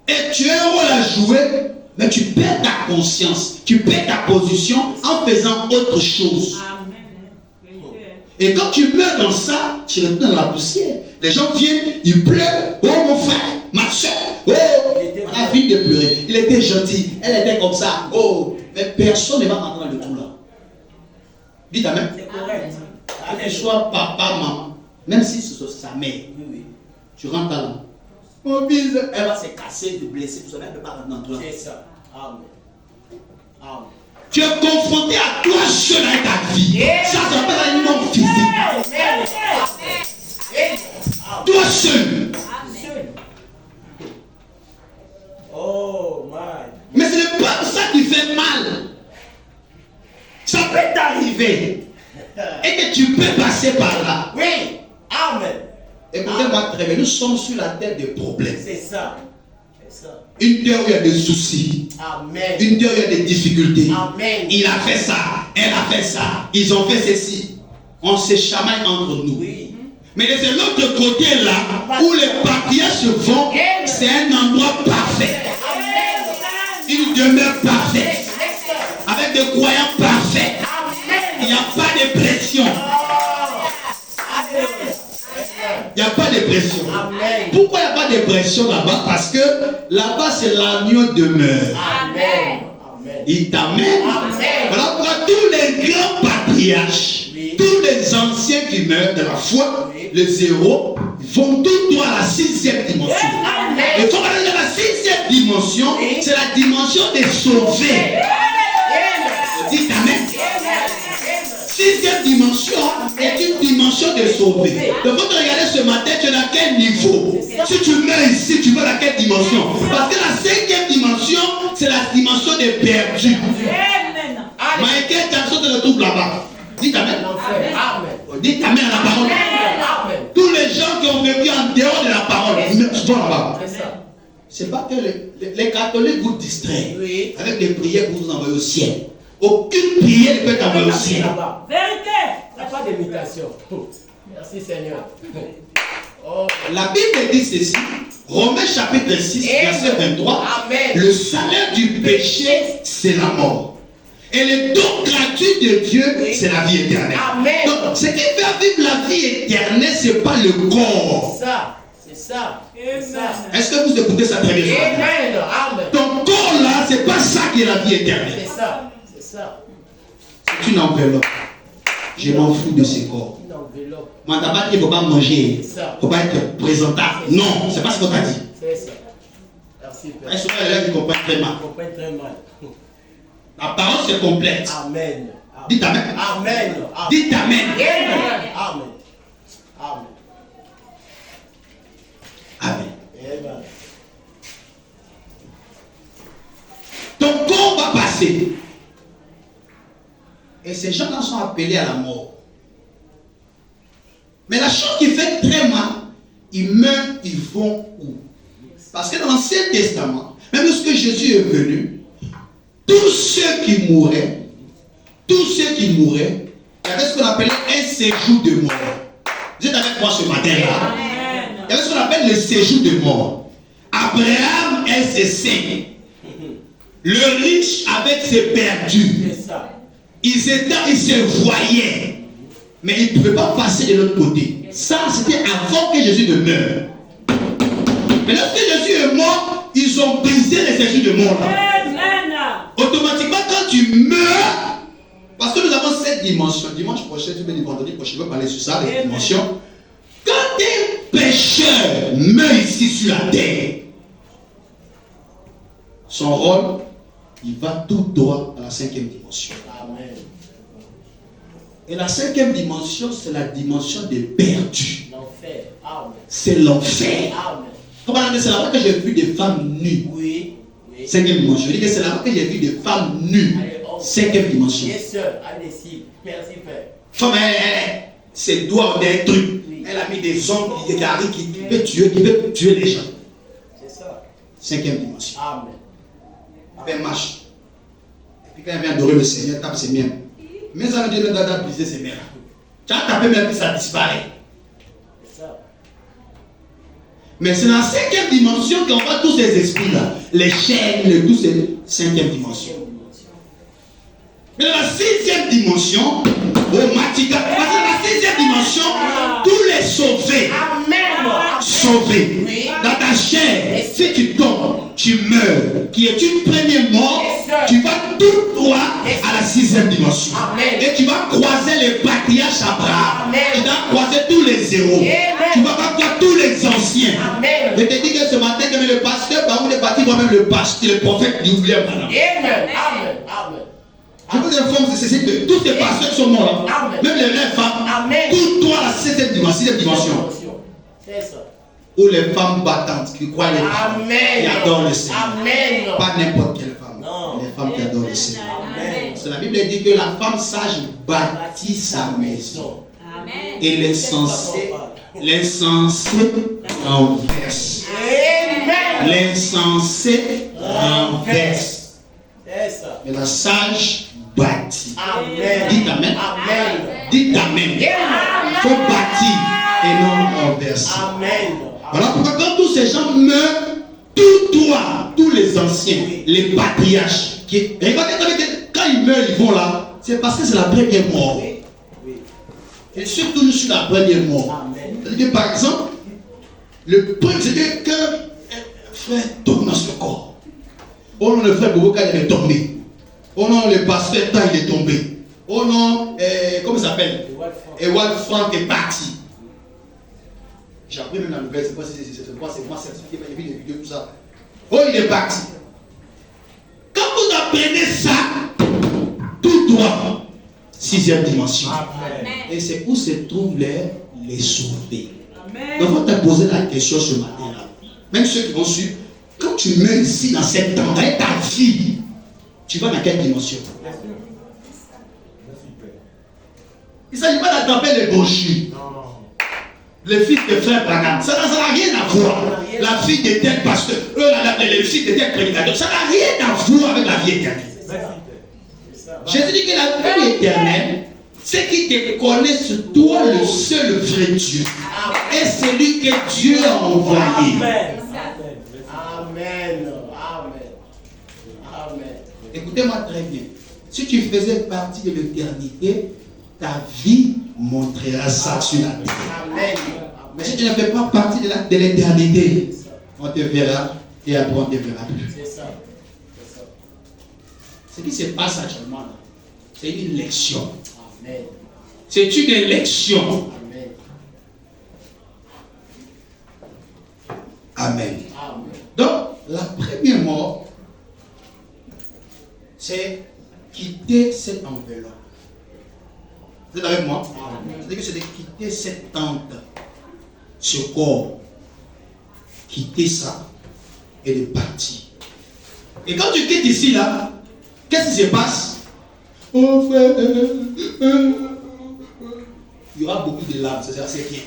et tu as un rôle à jouer, mais tu perds ta conscience, tu perds ta position en faisant autre chose. Et quand tu meurs dans ça, tu retournes dans la poussière. Les gens viennent, ils pleurent. Oh mon frère, ma soeur, oh, on a fini de pleurer. Il était gentil, elle était comme ça. Oh, mais personne ne va rentrer dans le trou là. Dites Amen. C'est correct. Que ce soit papa, maman, même si ce soit sa mère, tu rentres là. Mon fils, elle va se casser, se blesser, tout ça, elle ne peut pas rentrer dans le trou là. C'est ça. Amen. Amen. Tu es confronté à toi seul avec ta vie. Ça s'appelle une mort physique. Toi seul. Oh my. Mais ce n'est pas ça qui fait mal. Ça peut t'arriver. Et que tu peux passer par là. Oui. Amen. Écoutez-moi très bien, nous sommes sur la terre des problèmes. C'est ça. C'est ça. Une terre où il y a des soucis. Amen. Une terre où il y a des difficultés. Amen. Il a fait ça, elle a fait ça. Ils ont fait ceci. On se chamaille entre nous. Oui. Mais de l'autre côté là, où les papiers se font, c'est un endroit parfait. Une demeure parfaite. Avec des croyants parfaits. Il n'y a pas de pression. Il n'y a pas de pression. Amen. Pourquoi il n'y a pas de pression là-bas? Parce que là-bas c'est l'agneau demeure. Amen. Amen. Il t'amène. Voilà pourquoi tous les grands patriarches, tous les anciens qui meurent de la foi, les héros, vont tout droit à la 6e dimension. Il faut aller dans la 6e dimension, c'est la dimension des sauvés. Dites Amen. 6e dimension est une dimension des sauvés. Donc quand tu regardes ce matin, tu es dans quel niveau? Si tu meurs ici, tu vas dans quelle dimension? Parce que la 5e dimension, c'est la dimension des perdus. Michael Jackson te retrouve là-bas. Dites Amen. Dites Amen à la parole. Tous les gens qui ont vécu en dehors de la parole, ils sont là-bas. C'est pas que les catholiques vous distraient avec des prières pour vous envoyer au ciel. Aucune prière ne peut t'envoyer au ciel. Vérité. Il n'y a pas d'imitation. Merci Seigneur. Oh. La Bible dit ceci, Romains chapitre 6, verset 23. Amen. Le salaire du péché, c'est la mort. Et le don gratuit de Dieu, c'est la vie éternelle. Amen. Donc, ce qui fait vivre la vie éternelle, ce n'est pas le corps. C'est ça. C'est ça. Est-ce que vous écoutez ça très bien? Amen. Amen. Ton corps là, ce n'est pas ça qui est la vie éternelle. C'est ça. C'est ça. C'est une enveloppe. Je m'en fous de ce corps. Une enveloppe. Moi, t'as pas dit qu'il ne faut pas manger. C'est ça. Il ne faut pas être présentable. Non, c'est pas ce qu'on t'a dit. C'est ça. Merci Père. Et souvent, les élèves comprennent très mal. Je comprends très mal. La parole se complète. Amen. Dites Amen. Amen. Dites Amen. Amen. Amen. Amen. Amen. Amen. Ton corps va passer. Et ces gens-là sont appelés à la mort. Mais la chose qui fait très mal, ils meurent, ils vont où? Parce que dans l'Ancien Testament, même lorsque Jésus est venu, tous ceux qui mouraient, il y avait ce qu'on appelait un séjour de mort. Vous êtes avec moi ce matin-là? Il y avait ce qu'on appelle le séjour de mort. Abraham et ses saints. Le riche avec ses perdus. C'est ça. Ils se voyaient. Mais ils ne pouvaient pas passer de l'autre côté. Ça, c'était avant que Jésus ne meure. Mais lorsque Jésus est mort, ils ont brisé le séjour de mort. Automatiquement, quand tu meurs, parce que nous avons cette dimension, dimanche prochain, tu peux dire vendredi prochain, je vais parler sur ça, les dimensions. Quand un pécheur meurt ici sur la terre, son rôle, il va tout droit à la 5e dimension. Amen. Et la 5e dimension, c'est la dimension des perdus. L'enfer. Amen. C'est l'enfer. Amen. Comment on dit, c'est là-bas que j'ai vu des femmes nues. Oui. Oui. 5e dimension. Je dis que c'est là-bas que j'ai vu des femmes nues. 5e dimension. Yes, sir. Allez, si. Merci, Père. Femme, ses doigts ont des trucs. Oui. Elle a mis des ongles qui peut tuer les gens. C'est ça. 5e dimension. Amen. Elle marche. Et puis quand elle vient adorer le Seigneur, elle tape ses mains. Mais ça veut dire qu'elle doit briser ses mains. Tu as tapé même que ça disparaît. C'est ça. Mais c'est dans la 5e dimension qu'on voit tous ces esprits-là. Les chaînes, tous ces 5e dimension. Mais dans la 6e dimension, au Matika, parce que dans la 6e dimension, tous les sauvés, Amen. sauvés, Oui. dans ta chair, si tu tombes, tu meurs, qui est une première mort, tu vas tout droit à la 6e dimension. Amen. Et tu vas croiser les patriarches Abraham. Amen. Tu vas croiser tous les héros. Amen. Tu vas voir tous les anciens. Amen. Je te dis que ce matin, que le pasteur, par où il est parti, moi-même le pasteur, le prophète, il voulait maintenant. Amen. Amen. Amen. Je vous informe, c'est que tous ces pasteurs sont morts là. Amen. Même les mêmes femmes. Amen. Tout toi à la 6e dimension. C'est ça. Ou les femmes battantes qui croient les femmes. Amen. Qui adorent le Seigneur. Amen. Pas n'importe quelle femme. Non. Les femmes qui adorent le Seigneur. Amen. C'est la Bible dit que la femme sage bâtit sa maison. Amen. Et l'insensé renverse. Amen. L'insensé renverse. C'est ça. Mais la sage bâtit. Amen. Dites Amen. Amen. Dites Amen. Il faut bâtir et non renverser. Amen. Voilà pourquoi quand tous ces gens meurent, tous les anciens, les patriarches, regardez quand ils meurent, ils vont là, c'est parce que c'est la première mort. Oui. Oui. Et surtout toujours sur la première mort. Amen. C'est-à-dire que par exemple, le premier, c'est que un frère tombe dans ce corps. Oh non, le frère Boboka il est tombé. Oh non, le pasteur Tan il est tombé. Oh non, comment ça s'appelle? Ewald Frank est parti. J'ai appris même la nouvelle, c'est moi certifié, j'ai vu des vidéos, tout ça. Oh, il est parti. Quand vous apprenez ça, tout droit, 6e dimension. Amen. Et c'est où se trouvent les sauvés. Amen. Donc, on t'a posé la question ce matin-là. Même ceux qui vont suivre, quand tu meurs ici dans cette temps, dans ta vie, tu vas dans quelle dimension? Il ne s'agit pas d'attraper les gauchis. Les fils de frère Branham. Ça n'a rien à voir. La fille de tel pasteur, les filles de tel prédicateur, ça n'a rien à voir avec la vie éternelle. Jésus dit que la vie éternelle, c'est qui te connaisse toi le seul vrai Dieu. Et celui que Dieu a envoyé. Amen. Amen. Amen. Amen. Écoutez-moi très bien. Si tu faisais partie de l'éternité, ta vie montrera ça sur la terre. Amen. Mais si tu ne fais pas partie de l'éternité, on te verra et après on ne te verra plus. C'est ça. Ce qui se passe actuellement, là, c'est une lection. Amen. C'est une élection. Amen. Amen. Amen. Donc, la première mort, c'est quitter cette enveloppe. Vous êtes avec moi? C'est-à-dire que c'est de quitter cette tente, ce corps, quitter ça et de partir. Et quand tu quittes ici, là, qu'est-ce qui se passe? Oh frère, il y aura beaucoup de larmes, c'est assez bien.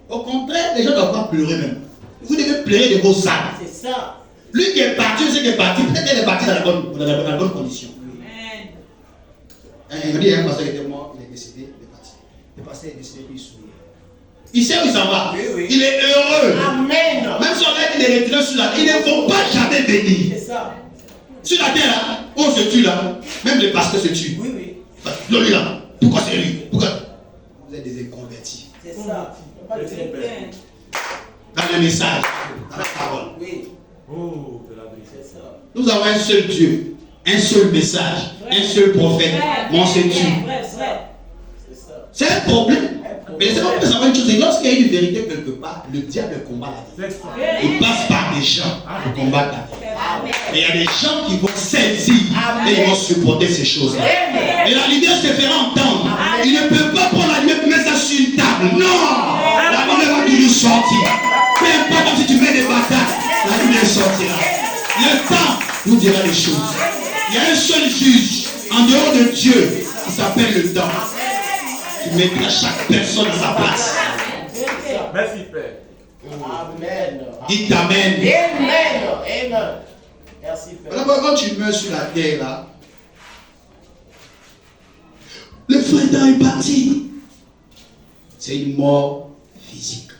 Au contraire, les gens ne doivent pas pleurer même. Vous devez pleurer de vos âmes. C'est ça. Lui qui est parti, c'est qui est parti, peut-être qu'il est parti dans la bonne condition. Il me dit, un pasteur était mort, il est décédé, il est parti. Le pasteur est décédé, puis il sourit. Il sait où il s'en va. Oui, oui. Il est heureux. Amen. Même si on a dit de retirer sur la terre, ils ne vont pas jamais venir. C'est ça. Sur la terre, là, on se tue là. Même les pasteurs se tuent. Oui, oui. Lui là, pourquoi c'est lui? Pourquoi? Vous êtes des inconvertis. C'est ça. Pas de problème. Dans le message, dans la parole. Oui. Oh, de la vie. C'est ça. Nous avons un seul Dieu, un seul message, un seul prophète. Mais on se tue. C'est ça. C'est un problème. Mais laissez-moi vous savoir une chose, c'est que lorsqu'il y a une vérité quelque part, le diable combat la vérité. Il passe par des gens pour combattre la vérité. Mais il y a des gens qui vont saisir et ils vont supporter ces choses-là. Et la lumière se fera entendre. Il ne peut pas prendre la lumière et mettre ça sur une table. Non! La lumière va toujours sortir. Peu importe même si tu mets des batailles, la lumière sortira. Le temps nous dira les choses. Il y a un seul juge en dehors de Dieu qui s'appelle le temps. Qui mettra chaque personne à sa place. Merci, Père. Amen. Dites Amen. Amen. Amen. Merci, Père. Voilà, quand tu meurs sur la terre là, le frère est parti. C'est une mort physique.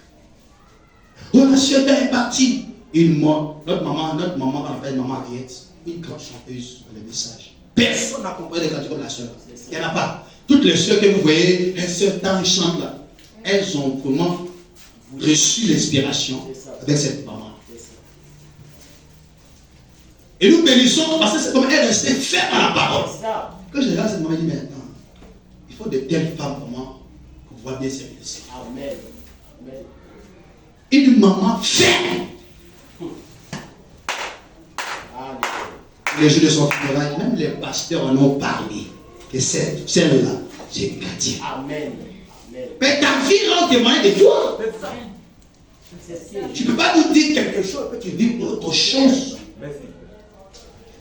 Oh, la soeur est partie. Une mort. Notre maman, on appelle maman Ariette, une grande chanteuse dans les messages. Personne n'a compris des cantiques comme la soeur. Il n'y en a pas. Toutes les soeurs que vous voyez, les soeurs tant chantent là, elles ont vraiment reçu l'inspiration avec cette maman. Et nous bénissons parce que c'est comme elle restait ferme à la parole. Quand je regarde cette maman, je dis, mais attends, il faut de telles femmes vraiment pour pouvoir bien servir le Seigneur. Amen. Amen. Une maman ferme. Les jours de son funérail, même les pasteurs en ont parlé. Et celle-là, c'est une chrétienne. Amen. Amen. Mais ta vie rend témoin de toi. Tu ne peux pas nous dire quelque chose que tu vis pour autre chose. Merci.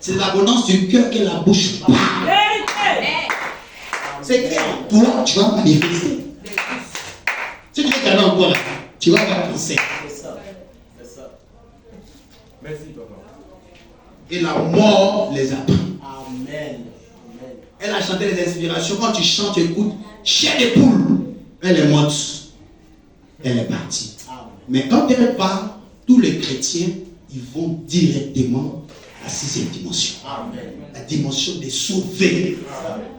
C'est l'abondance du cœur que la bouche parle. C'est clair, toi, tu vas manifester. Si tu veux garder encore là, tu vas avoir penser. C'est ça. C'est ça. Merci, papa. Et la mort les a pris. Amen. Amen. Elle a chanté les inspirations. Quand tu chantes, tu écoutes. Chien des poules. Elle est morte. Elle est partie. Amen. Mais quand elle part, tous les chrétiens, ils vont directement à la 6e dimension. Amen. La dimension des sauvés.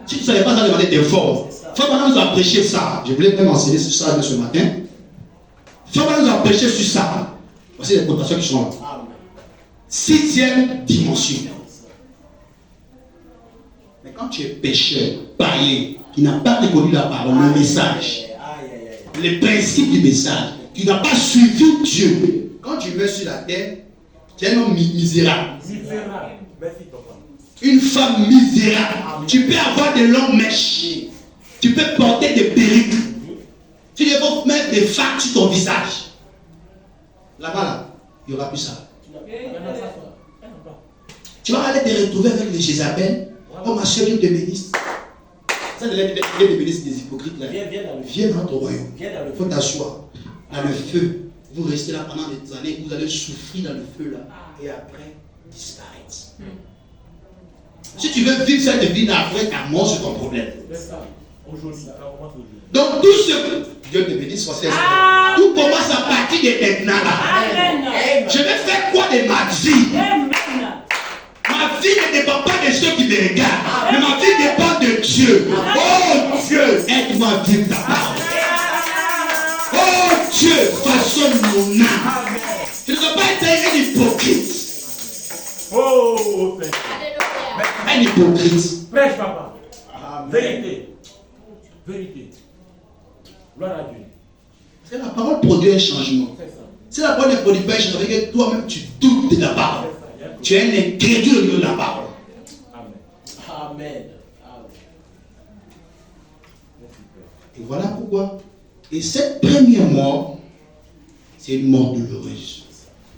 Si tu ne savais pas ça, demander d'effort. Frère nous a prêché ça. Je voulais même enseigner sur ça ce matin. Frère nous a prêché sur ça. Voici les cotations qui sont là. Amen. 6e dimension. Mais quand tu es pécheur, païen, qui n'a pas reconnu la parole, le message, les principes du message, tu n'as pas suivi Dieu. Quand tu meurs sur la terre, tu es un homme misérable. Misérable. Merci, papa. Une femme misérable. Tu peux avoir de longues mèches. Tu peux porter des perruques. Tu peux mettre des fards sur ton visage. Là-bas, là, il n'y aura plus ça. Tu vas aller te retrouver avec les Jézabel. Oh, ma soeur, Dieu te bénisse. Ça, c'est les bénisses des hypocrites. Là. Viens dans ton royaume. Il faut t'asseoir. Dans le feu. Vous restez là pendant des années. Vous allez souffrir dans le feu là. Et après, disparaître. Si tu veux vivre cette vie après ta mort, c'est ton problème. Aujourd'hui, ça commence aujourd'hui. Donc tout ce Dieu te bénisse, tout commence à partir de maintenant là. Je vais faire quoi de ma vie? Ma vie ne dépend pas de ceux qui me regardent, mais ma vie dépend de Dieu. Oh Dieu, aide-moi à vivre ta parole. Oh Dieu, façonne mon âme. Je ne dois pas être un hypocrite. Oh, Père. Un hypocrite. Prêche, papa. Vérité. Vérité. Gloire à Dieu. C'est la parole produit un changement. C'est ça. Si la parole ne produit pas un changement, que toi-même tu doutes de la parole. Tu es un incrédule au niveau de la parole. Amen. Amen. Et voilà pourquoi. Et cette première mort, c'est une mort douloureuse.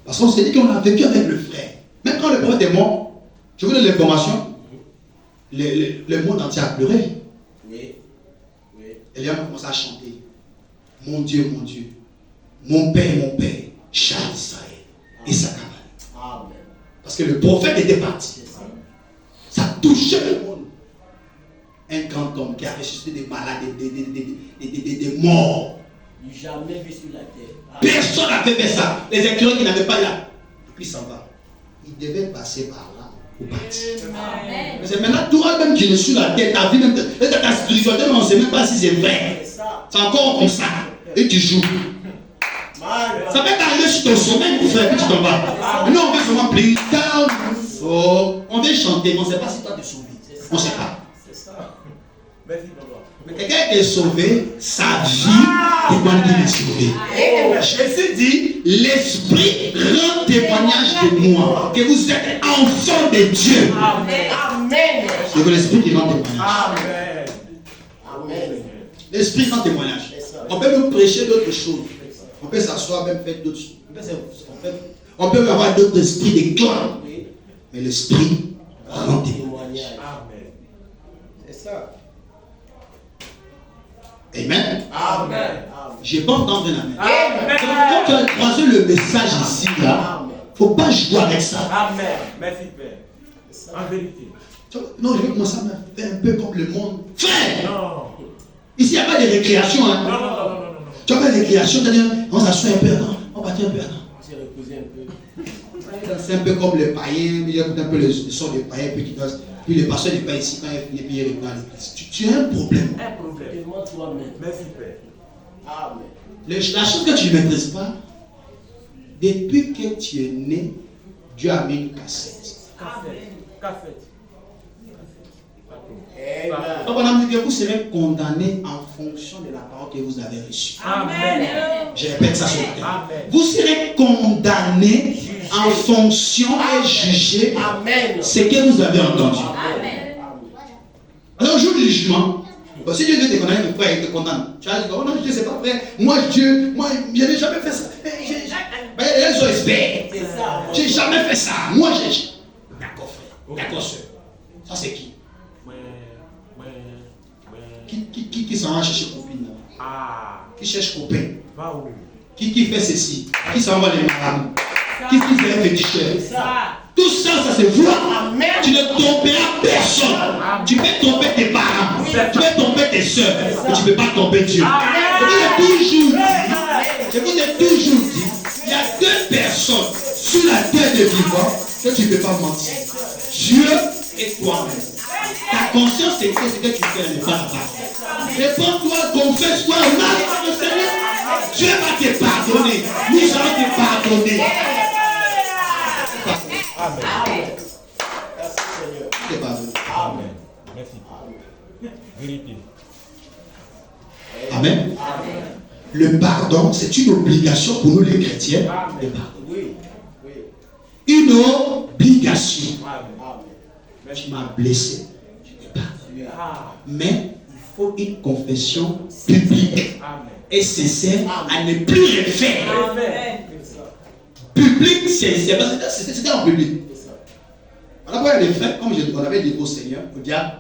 Parce qu'on s'est dit qu'on a vécu avec le frère. Même quand le prophète est mort, je vous donne l'information, le monde entier a pleuré. Oui. Oui. Et les gens ont commencé à chanter. Mon Dieu, mon Père, Charles Israël et sa cabane. Amen. Parce que le prophète était parti. Ça touchait le monde. Un grand homme qui a ressuscité des malades, des morts. Jamais vu sur la terre. Personne n'avait fait ça. Les écureuils qui n'avaient pas là. Puis il s'en va. Il devait passer par là ou partir. Amen. Mais c'est maintenant toi-même qui es sur la terre, ta vie, même ta spiritualité, on ne sait même pas si c'est vrai. C'est encore comme ça. Et tu joues. Ça peut t'arriver sur ton sommeil pour faire que tu t'en vas. Nous, on veut seulement prier. Oh, on veut chanter, mais on ne sait pas si toi tu souviens. On ne sait pas. Merci, papa. Mais quelqu'un qui est sauvé, sa vie témoigne qu'il est sauvé. Jésus dit, l'Esprit rend témoignage de moi, que vous êtes enfants de Dieu. Amen. C'est que l'Esprit qui rend témoignage. Amen. Amen. L'Esprit rend témoignage. On peut nous prêcher d'autres choses. On peut s'asseoir, même faire d'autres choses. On peut avoir d'autres esprits de clan. Mais l'Esprit rend témoignage. Amen. C'est ça. Amen. Amen. Je n'ai pas entendu un amen. Amen. Quand tu as croisé le message ici, là, il ne faut pas jouer avec ça. Amen. Merci, Père. En vérité. Non, je vais commencer à me faire un peu comme le monde. Frère, Non. ici, il n'y a pas de récréation. Hein. Non. Tu as pas de récréation, c'est-à-dire, on s'assoit un peu, attends, on partit un peu, attends. On s'est reposé un peu. C'est un peu comme les païens, il écoute un peu le son des païens, puis le pasteur n'est pas ici quand il finit, puis il revient à l'église. Tu as un problème. Un problème. Demande toi-même. Merci, Père. Amen. La chose que tu ne maîtrises pas, depuis que tu es né, Dieu a mis une cassette. Cassette. Amen. Donc, madame, vous serez condamné en fonction de la parole que vous avez reçue. Amen. Je répète ça sur le terrain. Amen. Vous serez condamné en fonction et jugé Amen. ce que vous avez entendu. Amen. Alors, au jour du jugement, si Dieu veut te condamner, mon frère, il te condamne. Tu vas dire, oh non, Dieu, c'est pas vrai. Moi, Dieu, je n'ai jamais fait ça. Elles sont experts. C'est ça. J'ai jamais fait ça. Moi, j'ai. D'accord, frère. D'accord, soeur. Ça, c'est qui? Qui s'en va chercher copine là? Ah. Qui cherche copain? Va où? Qui fait ceci? Qui s'en va les marabouts? Qui fait un féticheur? Ça. Tout ça, ça se voit. Amen. Tu ne tromperas personne. Tu peux tromper tes parents. Tu peux tromper tes soeurs. Mais tu ne peux pas tromper Dieu. Je vous ai toujours dit, il y a deux personnes sur la terre de vivants que tu ne peux pas mentir. Dieu et toi-même. Ta conscience, c'est ce que tu fais n'est pas la base. Réponds-toi, confesse-toi, marche le Seigneur. Dieu va te pardonner. Nous allons te pardonner. Amen. Merci Seigneur. Te pardonner. Amen. Merci. Vérité. Amen. Le pardon, c'est une obligation pour nous les chrétiens de pardonner. Oui. Une obligation. Amen. Tu m'as blessé, je te pardonne. Ah. Mais il faut une confession publique Amen. et sincère à ne plus le faire. Amen. Public, c'était en public. Voilà pourquoi il y a des frères, comme on avait dit au Seigneur, au diable,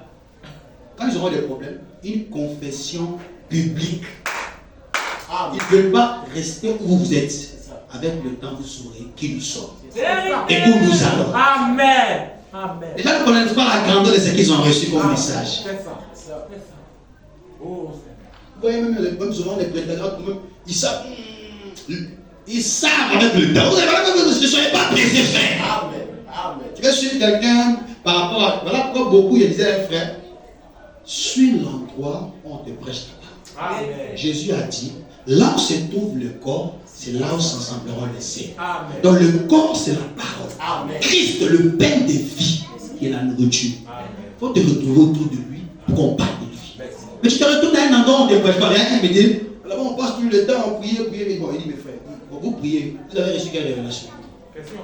quand ils auront des problèmes, une confession publique. Ils ne veulent pas rester où vous êtes. Avec le temps, vous saurez qui nous sommes et où nous allons. Amen. Amen. Les gens ne connaissent pas la grandeur de ce qu'ils ont reçu comme message. C'est ça. C'est ça. Oh, Vous voyez même souvent les prédicateurs, ils savent avec le temps. Vous ne soyez pas pressés, frère. Amen. Tu vas suivre quelqu'un par rapport à. Voilà pourquoi beaucoup, il disait, frère, suis l'endroit où on te prêche la parole. Amen. Jésus a dit, là où se trouve le corps, c'est là où s'assembleront les saints. Amen. Donc le corps, c'est la parole. Amen. Christ, le pain de vie, qui est la nourriture. Amen. Il faut te retrouver autour de lui pour qu'on parle de lui. Merci. Mais tu te retrouves à un endroit où on ne te prêche pas. Rien qui me dit, là-bas on passe tout le temps, on prie. Mais bon, il dit, mes frères, vous priez, vous avez reçu quelle révélation? Question.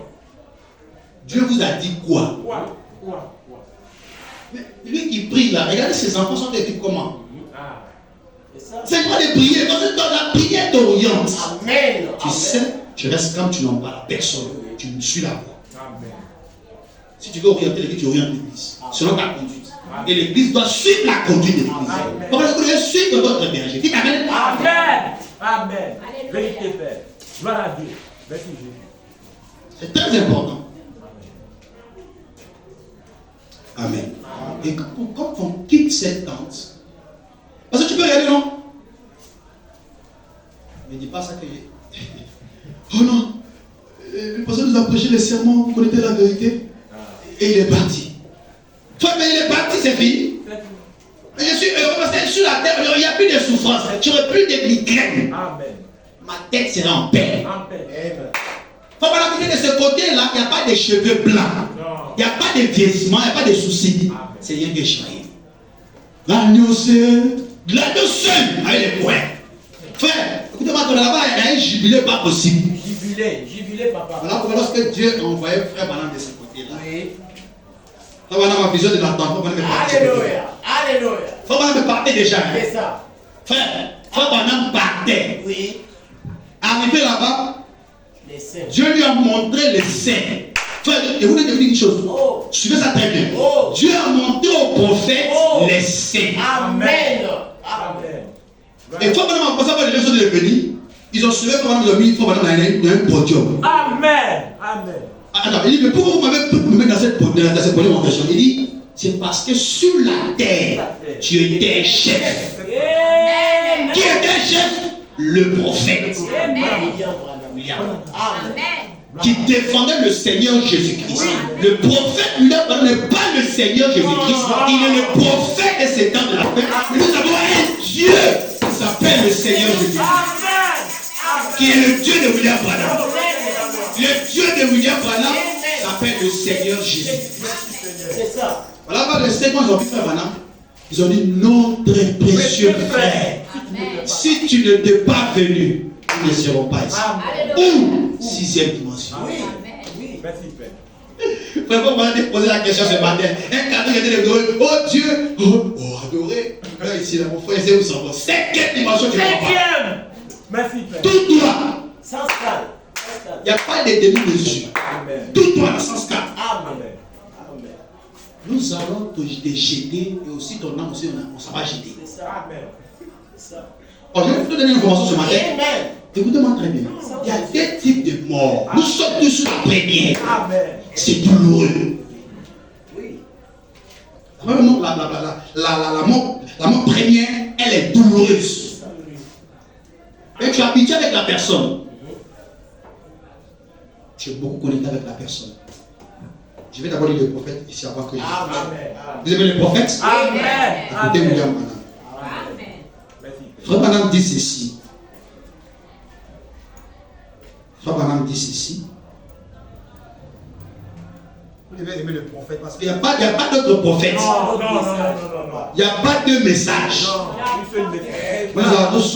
Dieu vous a dit quoi? Quoi? Mais lui qui prie là, regardez ses enfants sont des types comment? Ah. C'est quoi de prier? Parce que dans la prière t'oriente. Amen. Tu sais, tu restes comme tu n'en parles à personne. Tu me suis la voix. Amen. Si tu veux orienter l'église, tu orientes l'église. Selon ta conduite. Et l'église doit suivre la conduite de l'église. Pourquoi vous devez suivre votre berger? Dites Amen. Amen. Amen. Vérité, Père. Gloire à Dieu. Merci Jésus. C'est très important. Amen. Et quand on quitte cette tente, parce que tu peux y aller, non? Ne dis pas ça que oh non, le pasteur nous a prêché les sermons, vous connaissez la vérité. Et il est parti. Toi, mais il est parti, c'est fini. Mais je suis heureux parce que sur la terre, il n'y a plus de souffrance. Tu n'auras plus de migraine. Amen. Ma tête sera en paix. Amen. Faut pas l'habiter de ce côté-là, il n'y a pas de cheveux blancs. Non. Il n'y a pas de vieillissement, il n'y a pas de soucis. Amen. C'est rien que changé. L'agneau seul, avec les poings. Frère, écoutez-moi, là-bas, il y a un jubilé pas possible. Jubilé, papa. Voilà pourquoi lorsque Dieu a envoyé frère Branham de ce côté-là. Oui. Frère Branham a besoin de l'attendre. Alléluia. Frère Branham partait déjà. Hein. C'est ça. Frère Branham partait. Oui. Arrivé là-bas, Les saints. Dieu lui a montré les saints. Frère, je voulais te dire une chose. Oh. Suivez ça très bien. Oh. Dieu a montré aux prophètes les saints. Amen. Et Frère Branham a pensé à les gens de venir. Ils ont suivi Frère Branham, ils ont mis Frère Branham dans un podium. Amen. Attends, il dit, mais pourquoi vous m'avez me mettre dans cette podium en question? Il dit, c'est parce que sur la terre, tu étais chef. Qui était chef? Le prophète. William. Qui défendait le Seigneur Jésus-Christ. Le prophète William n'est pas le Seigneur Jésus-Christ. Il est le prophète de ces temps de la paix. Nous avons un Dieu qui s'appelle le Seigneur Jésus-Christ. Qui est le Dieu de William Branham. Le Dieu de William Branham s'appelle le Seigneur Jésus-Christ. C'est ça. Voilà, les Seigneurs, ils ont vu Frère Branham. Ils ont dit, notre précieux frère, si tu ne t'es pas venu, nous ne serons pas ici. Ou sixième dimension. Oui. Merci, Père. Frère, vous m'avez posé la question ce matin. Un cadeau qui était adoré. Oh Dieu. Oh, adoré. Là, ici, là, mon frère, c'est où ça va? Cinquième dimension, tu vas voir. Merci, Père. Tout toi. Sans scale. Il n'y a pas de demi-mesure. Tout toi, dans le sens 4. Amen. Nous allons te jeter et aussi ton âme aussi, on s'en va jeter. C'est ça. Amen. C'est ça. Oh, je vais vous donner une information ce matin. Amen. Écoutez-moi très bien. Il y a deux types de morts. Nous sommes tous sur la première. Amen. C'est douloureux. Oui. La mort première, elle est douloureuse. Et tu es habitué avec la personne. Tu es beaucoup connecté avec la personne. Je vais d'abord lire le prophète ici avant que je... Amen. Vous aimez les prophètes? Amen. Écoutez William Branham. Merci. Frère Branham dit ceci. Frère Branham dit ceci. Vous devez aimer le prophète parce qu'il n'y a pas d'autre prophète. Non. Il n'y a pas de message. Non, une seule message.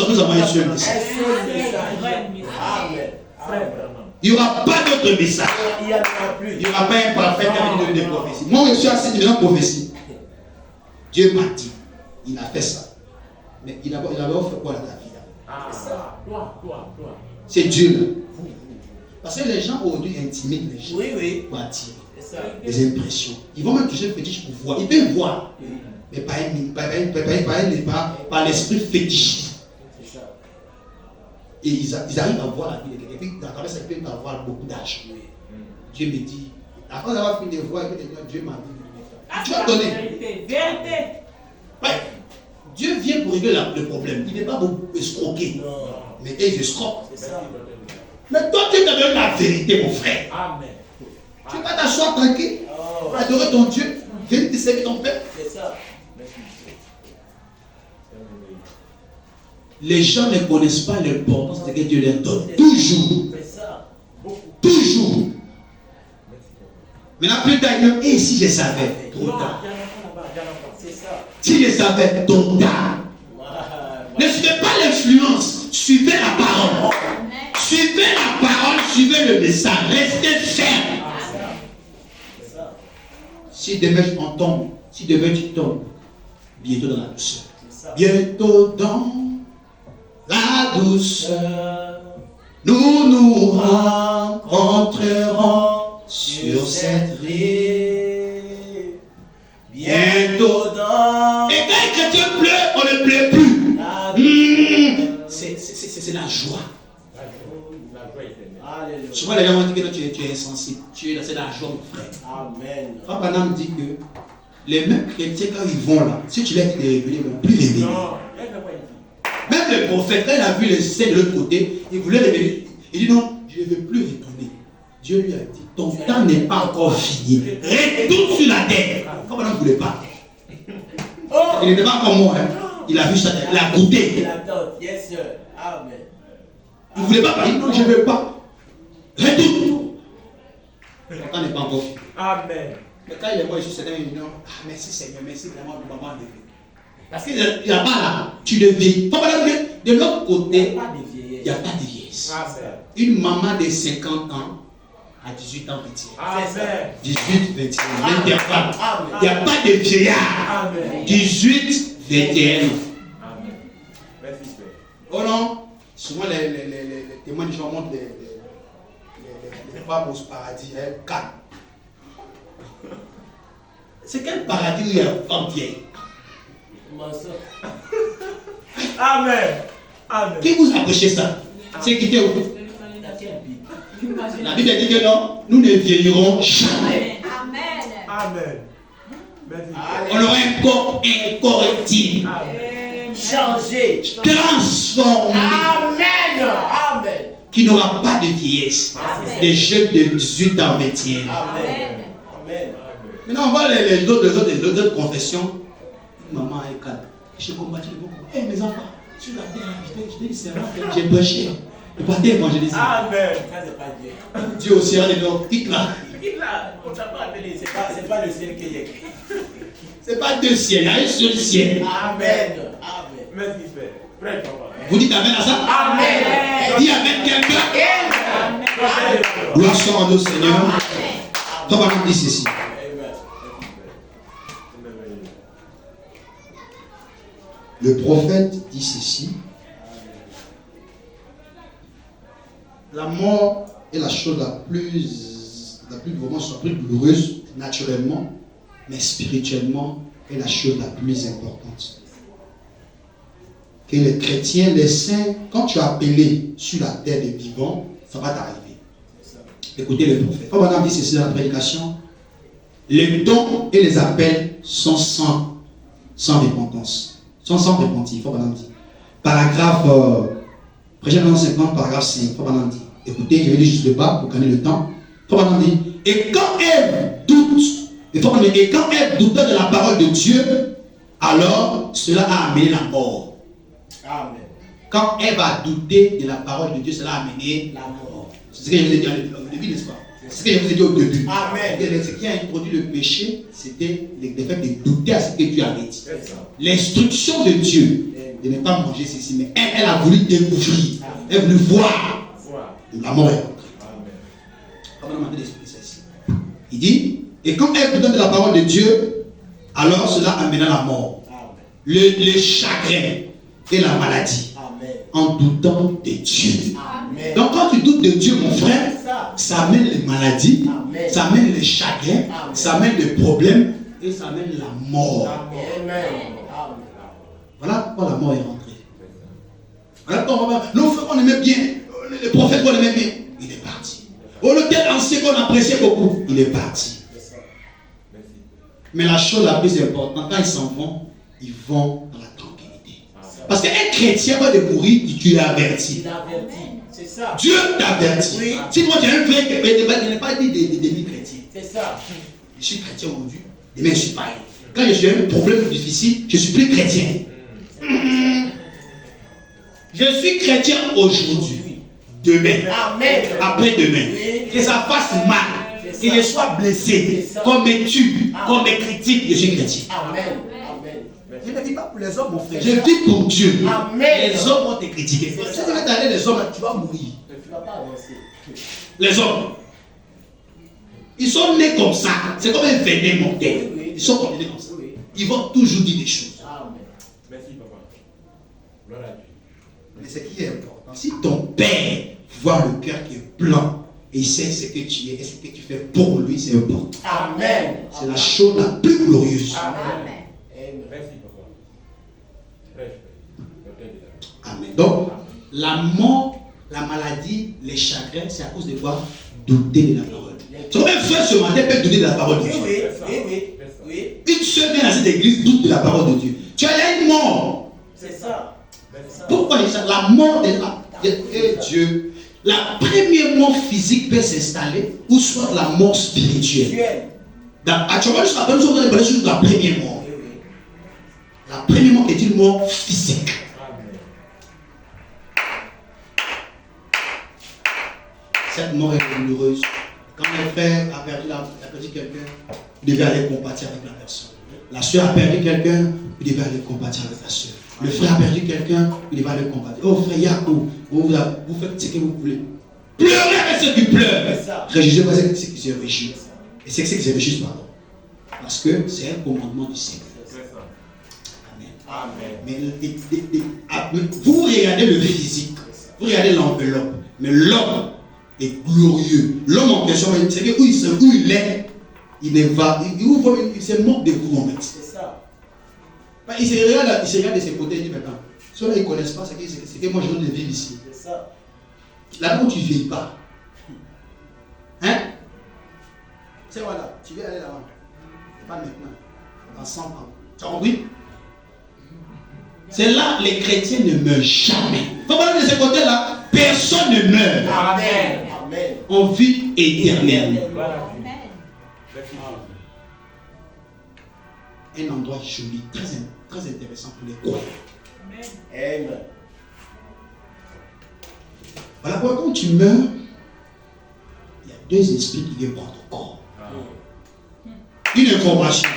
Nous avons un seul message. Amen. Il n'y aura pas d'autre message. Il n'y en aura plus. Il n'y aura pas un prophète qui va donner des prophéties. Moi, je suis assis dans une prophétie. Dieu m'a dit, il a fait ça. Mais il avait offert quoi à David? Toi. C'est Dieu là. Parce que les gens aujourd'hui intimident les gens. Oui. Pour attirer C'est ça. des impressions. Ils vont même toucher le fétiche pour voir. Ils peuvent voir. Mais par l'esprit fétiche. C'est ça. Et ils arrivent à voir la vie de quelqu'un. Et puis, dans la ils peuvent avoir beaucoup d'argent. Dieu me dit, après avoir fini de voir, Dieu m'a dit, tu vas donner. Vérité. Ouais. Dieu vient pour régler le problème. Il ne vient pas pour escroquer. Non. Mais ils escroquent. C'est ça. Mais toi, tu as donné la vérité, mon frère. Amen. Tu ne vas pas t'asseoir tranquille. Oh. Adorer ton Dieu. Viens te servir ton Père. C'est ça. Les gens ne connaissent pas l'importance de ce que Dieu leur donne. Toujours. C'est ça. Toujours. Maintenant, plus tard, il dit, et si je savais, trop tard. C'est ça. Si je savais, trop tard. Ne suivez pas l'influence, suivez la parole. Suivez la parole, suivez le message. Restez ferme. C'est ça. Si demain on tombe, si demain tu tombes, bientôt dans la douceur. C'est ça. Bientôt dans la douceur, nous rencontrerons sur cette rive. Bientôt dans... Et quand un chrétien pleure, on ne pleure plus. C'est la joie. Alléluia. Souvent les gens vont dire que tu es insensible. C'est la joie, mon frère. Amen. Frère Branham dit que les mêmes chrétiens, quand ils vont là, si tu leur dis de révéler, ils ne vont plus révéler. Même le prophète, quand il a vu les saints de l'autre côté, il voulait révéler. Il dit non, je ne veux plus retourner. Dieu lui a dit, ton temps n'est pas encore fini. Retourne sur la terre. Frère Branham ne voulait pas. Il n'était pas comme moi. Hein. Il a vu ça, il a goûté. Il attend. Yes, sir. Amen. Il ne voulait pas parler. Non, je ne veux pas. Retourne. Ton temps n'est pas encore fini. Amen. Mais quand il est mort, je suis certain, il dit non. Ah, merci Seigneur, merci vraiment de m'avoir levé. Parce qu'il n'y a pas là. Tu le vis. De l'autre côté, il n'y a pas de vieillesse. Une maman de 50 ans à 18 ans, 21. 18, 21. Il n'y a pas de vieillard. 18, 21. Oh non, souvent les témoins des gens montrent les femmes au paradis. Calme. C'est quel paradis où il y a une femme vieille? Amen. Amen. Qui vous a prêché ça? C'est qui était au bout? La Bible dit que non, nous ne vieillirons jamais. Amen. Amen. On aura un corps incorruptible. Changer. Transformé. Amen. Amen. Qui n'aura pas de vieillesse. Des jeunes de 18 ans, 21. Amen. Amen. Maintenant, on voit les autres confessions. Maman est calme. J'ai combattu le bon combat. Eh, mes enfants, sur la terre, je dis, c'est vrai, j'ai prêché. Le parti évangélisme. Amen. Ça, c'est pas Dieu. Dieu au ciel et donc, quitte là. Quitte là. On t'a pas appelé. C'est pas le ciel qui est. C'est pas deux ciels, il y a un seul ciel. Amen. Amen. Merci, Père. Prêche, papa. Vous dites Amen à ça? Amen. Dis Amen quelqu'un. Amen. Gloire soit en nous, Seigneur. Toi, va nous dire ceci. Le prophète dit ceci. La mort est la chose la plus douloureuse naturellement, mais spirituellement est la chose la plus importante. Que les chrétiens, les saints, quand tu as appelé sur la terre des vivants, ça va t'arriver. Écoutez le prophète. Comme on a dit ceci dans la prédication, les dons et les appels sont sans repentance. Sont sans repentir. Faut pas dire. Paragraphe, Projet 50, paragraphe 5. Faut pas dire. Écoutez, je vais lire juste le bas pour gagner le temps. Faut pas dire. Et quand Ève doute, et quand Ève doutait de la parole de Dieu, alors cela a amené la mort. Amen. Quand Ève a douté de la parole de Dieu, cela a amené la mort. C'est ce que je vous ai dit au début, n'est-ce pas? C'est ce que je vous ai dit au début. Amen. Ce qui a introduit le péché, c'était le fait de douter à ce que Dieu avait dit. L'instruction de Dieu de ne pas manger ceci, mais elle a voulu découvrir, elle a voulu voir. La mort est rentrée. Il dit, et quand elle donne de la parole de Dieu, alors cela amena la mort, le chagrin et la maladie, en doutant de Dieu. Amen. Donc quand tu doutes de Dieu, mon frère, ça amène les maladies, Amen. ça amène les chagrins, Amen. ça amène les problèmes et ça amène la mort. Amen. Voilà pourquoi la mort est rentrée. Voilà pourquoi nos frères qu'on aimait bien, le prophète qu'on aimait bien, il est parti. Oh, le tel ancien qu'on appréciait beaucoup, il est parti. Mais la chose la plus importante, quand ils s'en vont, ils vont dans la tranquillité. Parce qu'un chrétien va de mourir, Dieu l'a averti. C'est ça. Dieu t'avertit. Oui. Si toi tu es un vrai chrétien, il n'est pas dit des demi-chrétiens. C'est ça. Je suis chrétien aujourd'hui, demain je suis pas. Quand j'ai un problème difficile, je suis plus chrétien. Je suis chrétien aujourd'hui, demain, Amen. après-demain. Oui. Que ça fasse mal, que je sois blessé, qu'on me tue, qu'on me critique, je suis chrétien. Amen. Amen. Je ne vis pas pour les hommes, mon frère. Je vis pour Dieu. Amen. Les hommes vont te critiquer. Si tu veux t'aller les hommes, tu vas mourir. Tu ne vas pas avancer. Les hommes, ils sont nés comme ça. C'est comme un venin mortel. Ils sont nés comme ça. Ils vont toujours dire des choses. Amen. Merci, papa. Gloire à Dieu. Mais ce qui est important, si ton père voit le cœur qui est blanc et il sait ce que tu es et ce que tu fais pour lui, c'est important. Amen. C'est la chose la plus glorieuse. Amen. Merci, papa. Prêche. Amen. Donc, la mort, la maladie, les chagrins, c'est à cause de quoi? Douter de la parole. C'est comme un frère ce matin peut douter de la parole de Dieu. Oui. Une seule vient dans cette église doute de la parole de Dieu. Tu as une mort. C'est ça. Pourquoi la mort est là? Et Dieu, la première mort physique peut s'installer ou soit la mort spirituelle. Actuellement, nous sommes parler sur la première mort. La première mort est une mort physique. Cette mort est douloureuse. Quand mon frère a perdu quelqu'un, il devait aller compatir avec la personne. La soeur a perdu quelqu'un, il devait aller combattre avec la soeur. Le frère a perdu quelqu'un, il devait aller combattre. Oh frère Yakou, vous faites ce que vous voulez. Pleurez avec ceux qui pleurent. Réjouissez avec ceux qui se réjouissent. Et c'est ceux qui se réjouissent, pardon. Parce que c'est un commandement du Seigneur. Amen. Mais vous regardez le physique, vous regardez l'enveloppe, mais l'homme est glorieux. L'homme en question, c'est que où il est, il se moque de vous en fait. C'est ça. Il se regarde de ses côtés et dit maintenant, ceux-là ils ne connaissent pas, c'est que moi je viens de vivre ici. C'est ça. Là où tu ne vis pas. Hein? C'est voilà, tu veux aller là-bas. Pas maintenant. Dans 100 ans. Tu as compris? C'est là les chrétiens ne meurent jamais. Il faut parler de ce côté-là. Personne ne meurt. Amen. Amen. On vit éternellement. Un endroit joli, très intéressant pour les croyants. Amen. Voilà pourquoi quand tu meurs, il y a deux esprits qui viennent prendre ton corps. Une information.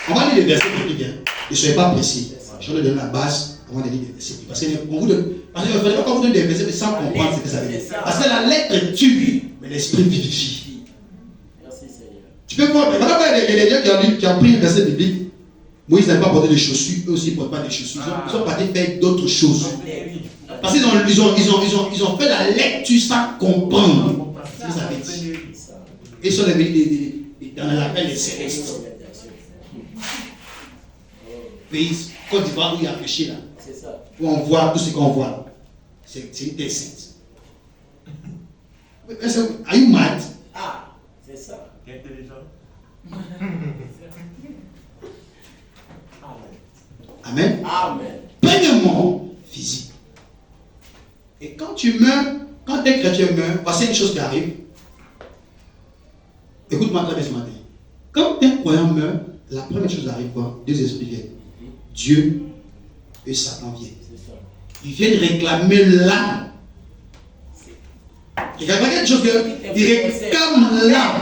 On va lire les versets qui viennent. Ne soyez pas précis. Je vais donner la base avant de lire les versets. Parce qu'il ne fallait pas qu'on vous donne des versets sans comprendre ce que ça veut dire. Parce que la lettre tue, mais l'esprit vivifie. Merci Seigneur. Tu peux voir, mais voilà les gens qui ont pris le verset biblique. Moïse n'avait pas porté de chaussures, eux aussi ne portent pas de chaussures. Ils sont partis faire d'autres choses. Parce qu'ils ont fait la lecture sans comprendre ce que ça veut dire. Ils sont venus dans l'appel des célestes. Pays, Côte d'Ivoire où il y a péché là. C'est ça. Où on voit tout ce qu'on voit. C'est une terre sainte. Are you mad? Ah, c'est ça. Intelligent. Amen. Amen. Premièrement, physique. Et quand tu meurs, quand un chrétien meurt, voici une chose qui arrive. Écoute-moi très bien ce matin. Quand un croyant meurt, la première chose qui arrive, quoi? Deux esprits viennent. Dieu et Satan viennent. Ils viennent réclamer l'âme. Il y a quelque chose qu'ils réclament l'âme.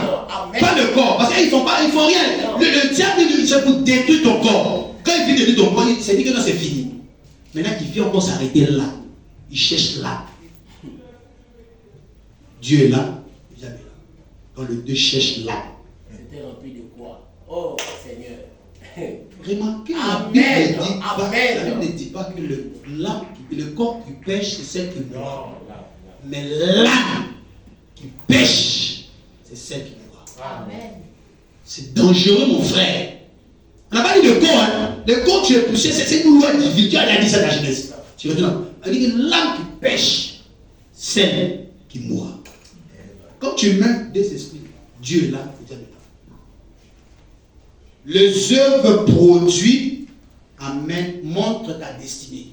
Pas le corps. Parce qu'ils ne font rien. Le diable, c'est pour détruire ton corps. Quand il vient détruire ton corps, il s'est dit que non, c'est fini. Maintenant qu'il vient encore s'arrêter là. Il cherche là. Dieu est là. Dieu est là. Donc le Dieu cherche là. C'était rempli de quoi? Oh Seigneur. Remarquez, Amen. la Bible ne dit pas que le corps qui pêche, c'est celle qui meurt. Mais l'âme qui pêche, c'est celle qui meurt. Amen. C'est dangereux, mon frère. On n'a pas dit le corps. Hein. Le corps, tu es poussé, c'est une loi divine. Dieu a dit ça dans la Genèse. Tu retournes. On dit que l'âme qui pêche, celle qui meurt. Quand tu meurs des esprits, Dieu est là, et Dieu est là. Les œuvres produites, amen, montrent ta destinée.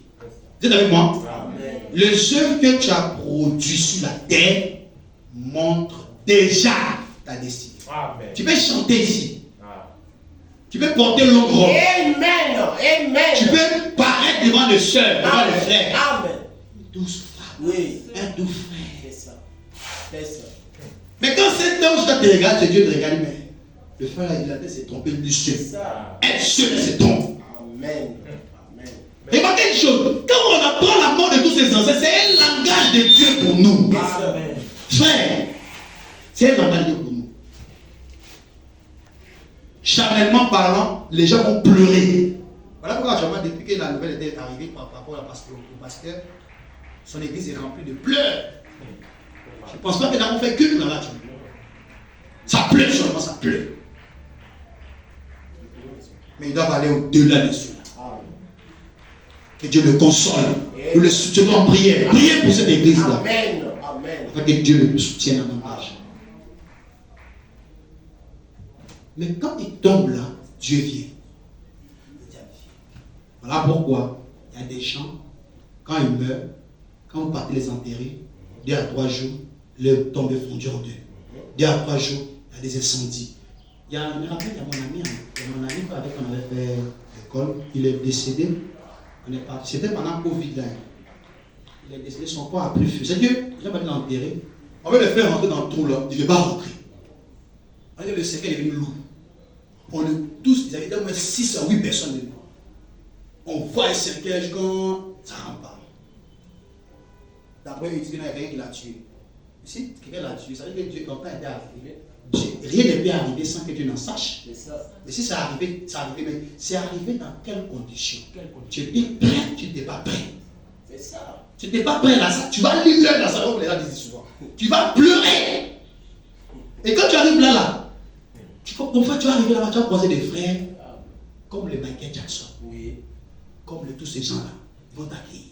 Vous êtes avec moi? Amen. Les œuvres que tu as produites sur la terre montrent déjà ta destinée. Amen. Tu peux chanter ici. Tu peux porter longue robe. Amen. Amen. Tu peux paraître devant les soeurs, devant les frères. Amen. Douce femme. Oui. Un doux frère. C'est ça. C'est ça. Mais quand cet ange te regarde, c'est Dieu te regarde, mais le frère là, il a s'est trompé lui seul. C'est ça. Elle seule se trompe. Amen. Amen. Remarquez une chose, quand on apprend la mort de tous ces ancêtres, c'est un langage de Dieu pour nous. Amen. Frère, c'est un langage de Dieu pour nous. Charnellement parlant, les gens vont pleurer. Voilà pourquoi actuellement, depuis que la nouvelle était arrivée par rapport au pasteur, son église est remplie de pleurs. Je ne pense pas que nous avons fait que dans la journée. Ça pleure seulement, ça pleure. Mais ils doivent aller au-delà de cela. Que Dieu le console. Nous le soutenons en prière. Priez pour cette église-là. Amen. Amen. Afin que Dieu le soutienne davantage. Mais quand il tombe là, Dieu vient. Voilà pourquoi il y a des gens, quand ils meurent, quand vous partez les enterrer, 2 à 3 jours, leur tombe est fondue en deux. 2 à 3 jours, il y a des incendies. Je me rappelle, il y a mon ami avec qui on avait fait l'école, il est décédé. C'était pendant Covid là. Il est décédé, son corps a pris feu. C'est Dieu, il a pas l'enterrer. On veut le faire rentrer dans le trou là, il ne veut pas rentrer. On dit le secret est venu lourd. On est tous, ils avaient au moins 6 à 8 personnes dedans. On voit un cercueil quand ça ne rentre pas. D'après eux, ils disent qu'il y a quelqu'un qui l'a tué. Si quelqu'un l'a tué, ça veut dire que Dieu, quand il est arrivé, rien ne peut arriver sans que Dieu n'en sache. Mais si ça arrivé, mais c'est arrivé dans quelles conditions? Tu étais prêt, tu n'étais pas prêt. C'est ça. Tu n'étais pas prêt là, tu vas lire dans sa robe, les gens disent souvent. Tu vas pleurer. Et quand tu arrives là, parfois tu vas arriver là-bas, tu vas croiser des frères comme le Michael Jackson. Oui. Comme tous ces gens-là. Ils vont t'accueillir.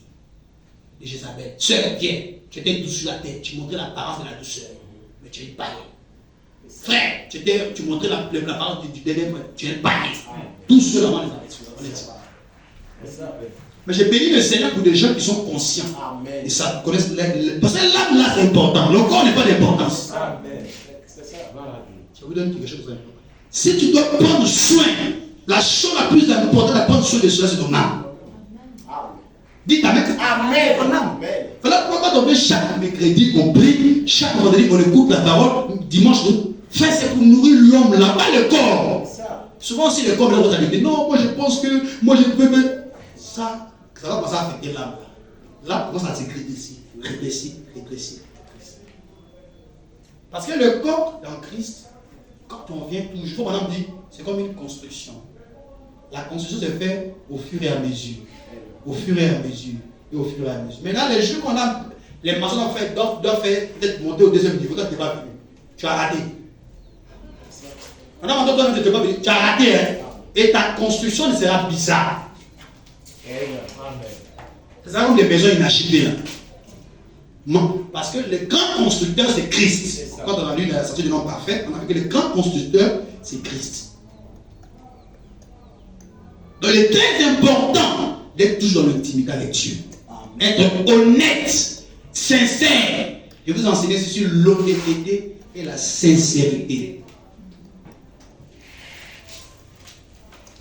Et Jézabel, sœur, viens. Tu étais douce sur la tête, tu montrais l'apparence de la douceur. Mais tu es païen. Frère, tu montrais l'apparence du dernier frère. Tu es païen. Tous ceux-là, on les a. Mais j'ai béni le Seigneur pour des gens qui sont conscients. Amen. Et ça connaissent. Parce que l'âme là, c'est important. Le corps n'est pas d'importance. Amen. C'est ça. Je vous donne quelque chose d'important. Si tu dois prendre soin, la chose la plus importante à prendre soin de cela, c'est ton âme. Dites Amen. Amen. Ton âme. Voilà pourquoi quand on fait chaque mercredi, on prie, chaque vendredi, on écoute la parole, dimanche, faire c'est pour nourrir l'homme là, pas le corps. Souvent, si le corps là, vous allez dire, non, moi je pense que, moi je peux. Ça va commencer à affecter l'âme. L'âme commence à s'écrire ici, rétrécir. Parce que le corps dans Christ, quand on vient toujours, mon âme dit, c'est comme une construction. La construction se fait au fur et à mesure. Au fur et à mesure. Et au fur et à mesure. Maintenant, les jours qu'on a, les maçons doivent faire peut-être monter au deuxième niveau quand tu n'es pas venu. Tu as raté. Maintenant, quand tu n'es pas venu, tu as raté. Hein? Et ta construction sera bizarre. C'est ça comme des maisons inachevées là. Non, parce que le grand constructeur c'est Christ. Quand on a lu la sortie du nom parfait, on a vu que le grand constructeur c'est Christ. Donc il est très important d'être toujours dans l'intimité avec Dieu. Être honnête, sincère. Je vais vous enseigner sur l'honnêteté et la sincérité.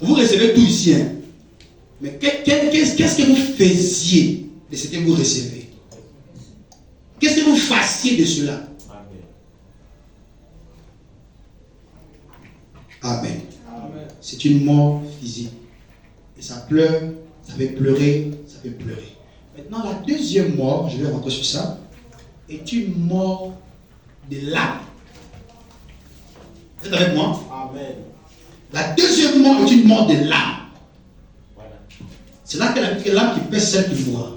Vous recevez tout ici, hein? Mais qu'est-ce que vous faisiez de ce que vous recevez? Qu'est-ce que vous fassiez de cela? Amen. C'est une mort physique. Et ça pleure, ça fait pleurer, ça fait pleurer. Maintenant, la deuxième mort, je vais rentrer sur ça, est une mort de l'âme. Vous êtes avec moi? Amen. La deuxième mort est une mort de l'âme. C'est là que l'âme qui pèse celle qui mourra.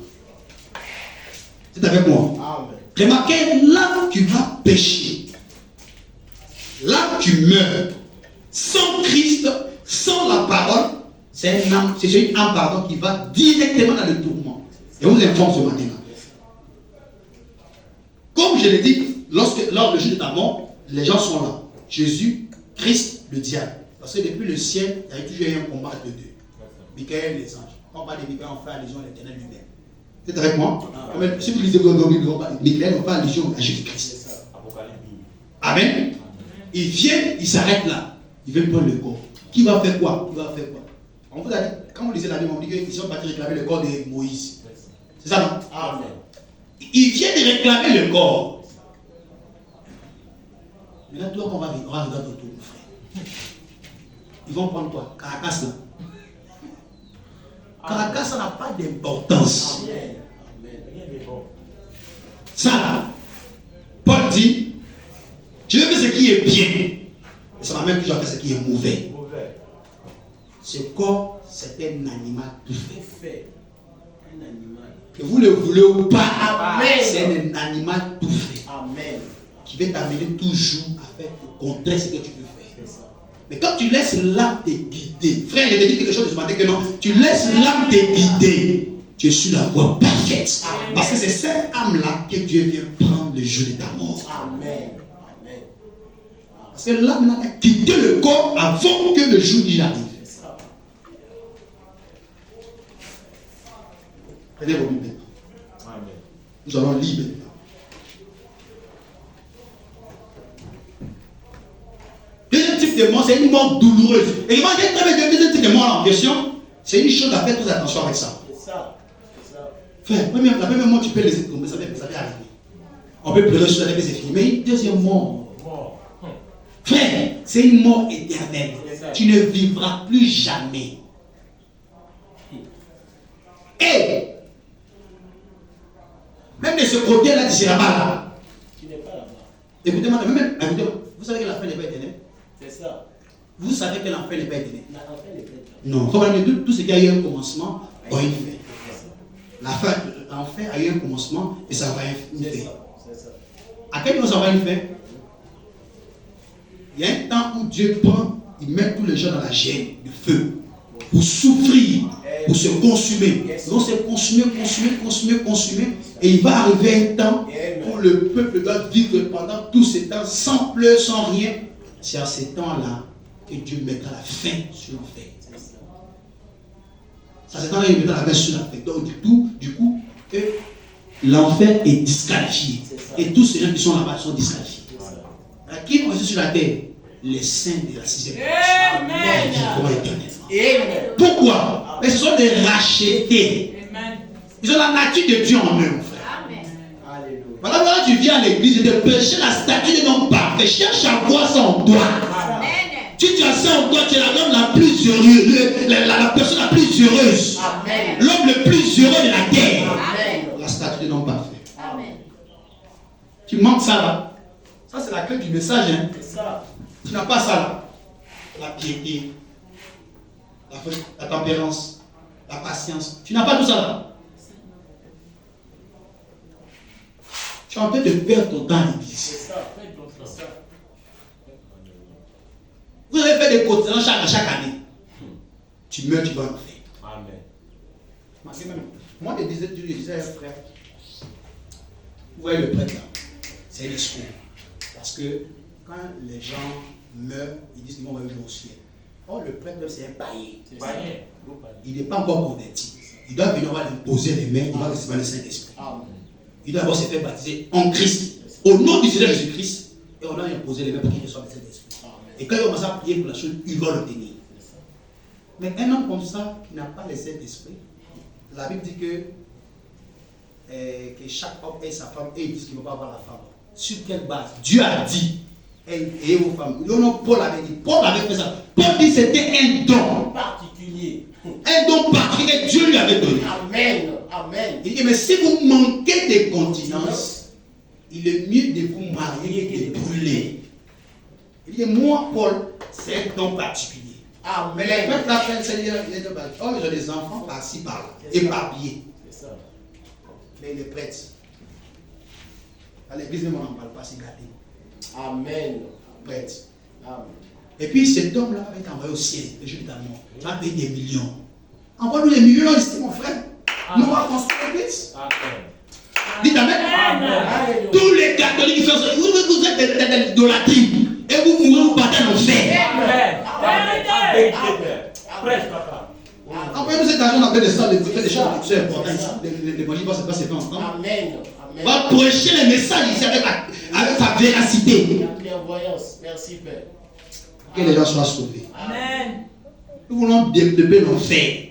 C'est avec moi. Amen. Remarquez, l'âme qui va pécher, l'âme qui meurt, sans Christ, sans la parole, c'est une âme pardon, qui va directement dans le tourment. Et on vous informe ce matin-là. Comme je l'ai dit, lors du jour de ta mort, les gens sont là. Jésus, Christ, le diable. Parce que depuis le ciel, il y a toujours eu un combat de deux. Michael et les anges. Quand on parle de Michael, on fait allusion à l'éternel lui-même. C'est avec moi? Si vous lisez Michael, on fait allusion à Jésus-Christ. Amen. Il vient, il s'arrête là. Il veut prendre le corps. Qui va faire quoi? On vous a dit, quand vous lisez la Bible, on dit qu'ils sont partis réclamer le corps de Moïse. C'est ça, non? Amen. Il vient de réclamer le corps. Maintenant, toi, on va regarder ton tour, frère. Ils vont prendre quoi? Caracas, là. Caracas, ça n'a pas d'importance. Ça, là, Paul dit, je veux faire ce qui est bien. Mais ça m'amène toujours à faire ce qui est mauvais. Ce corps, c'est un animal tout fait. Un animal. Que vous le voulez ou pas, c'est un animal tout fait. Amen. Qui va t'amener toujours à faire le contraire de ce que tu veux faire. Mais quand tu laisses l'âme te guider, frère, je te dis quelque chose de ce matin que non, tu laisses l'âme te guider, tu es sur la voie parfaite. Amen. Parce que c'est cette âme-là que Dieu vient prendre le jour de ta mort. Amen. Parce que l'âme a quitté le corps avant que le jour n'y arrive. Prenez vos Bibles maintenant. Nous allons lire maintenant. Deuxième type de mort, c'est une mort douloureuse. Et imaginez très bien que le deuxième type de mort en question, c'est une chose à faire très attention avec ça. Frère, la première mort, tu peux laisser tomber, ça peut arriver. On peut pleurer sur la tête, c'est fini. Mais une deuxième mort, frère, c'est une mort éternelle. tu ne vivras plus jamais. Et même de ce côté-là, tu ne seras pas là. Tu n'es pas là-bas. Écoutez-moi, vous savez que la fin n'est pas éternelle. C'est ça. Vous savez que l'enfer n'est pas éternel. L'enfer n'est pas éternel. Non, il faut voir que tout ce qui a eu un commencement a une fin. La fin, l'enfer a eu un commencement et ça va une fin. C'est ça. À quel moment ça va une fin? Il y a un temps où Dieu prend, il met tous les gens dans la gêne, le feu, pour souffrir, pour se consumer. Ils vont se consumer, et il va arriver un temps où le peuple doit vivre pendant tout ce temps sans pleurs, sans rien. C'est à ce temps-là que Dieu mettra la fin sur l'enfer. C'est à ce temps-là qu'il mettra la fin sur l'enfer. Donc du coup, l'enfer est disqualifié. Et tous ces gens qui sont là-bas sont disqualifiés. Qui vont rester sur la terre? Les saints de la sixième place. Amen. Qui vont éternellement. Amen. Pourquoi? Mais ce sont des rachetés. Amen. Ils ont la nature de Dieu en eux, mon frère. Amen. Alléluia. Voilà, quand tu viens à l'église et te prêcher la statue de l'homme parfait, cherche à voir ça en toi. Amen. Si tu as ça en toi, tu es l'homme la plus heureuse, la personne la plus heureuse. Amen. L'homme le plus heureux de la terre. Amen. La statue de l'homme parfait. Amen. Tu manques ça là. Ça, c'est la clé du message. Hein. C'est ça. Tu n'as pas ça là. La piété, la tempérance, la patience. Tu n'as pas tout ça là. Tu es en train de perdre ton temps à l'église. C'est ça. Vous avez fait des cotisations chaque année. Tu meurs, tu vas en faire. Amen. Moi, je disais à un frère, vous voyez le prêtre là, c'est un escroc. Parce que quand les gens meurent, ils disent qu'ils vont aller au ciel. Or, le prêtre, c'est un païen. Il n'est pas encore converti. Il doit venir, on va lui poser les mains, il va recevoir le Saint-Esprit. Il doit d'abord se faire baptiser en Christ, au nom du Seigneur Jésus-Christ, et on doit lui poser les mains pour qu'il reçoive le Saint-Esprit. Et quand il commence à prier pour la chose, il va le tenir. Mais un homme comme ça, qui n'a pas le Saint-Esprit, la Bible dit que chaque homme ait sa femme, et ils disent qu'il ne va pas avoir la femme. Sur quelle base? Dieu a dit, ayez vos femmes. Paul avait dit, Paul avait fait ça. Paul dit c'était un don particulier. Un don particulier que Dieu lui avait donné. Amen. Amen. Il dit, mais si vous manquez de continence, il est mieux de vous marier que de brûler. Il dit, moi, Paul, c'est un don particulier. Amen. Mais les prêtres, la fin, c'est les dons particuliers. Oh, ils ont des enfants par-ci, par-là, éparpillés. C'est ça. Mais les prêtres, à l'église, même on n'en parle pas, c'est gâté. Amen. Prêtre. Amen. Et puis cet homme-là va être envoyé au ciel, le jour de ta mort. Tu vas payer des millions. Envoie-nous des millions ici, mon frère. Nous, on va construire l'église. Amen. Dites Amen. Amen. Tous les catholiques qui font ça, vous êtes de la tribu. Et vous mourrez, vous partez en enfer. Amen. Prêtre, papa. Envoyez-nous cet argent, on a fait des salles, de faire des choses importantes. L'évangile va se passer pas ensemble. Amen. On va prêcher les messages ici avec sa véracité. Clairvoyance. Merci, Père. Que les gens soient sauvés. Amen. Nous voulons développer l'enfer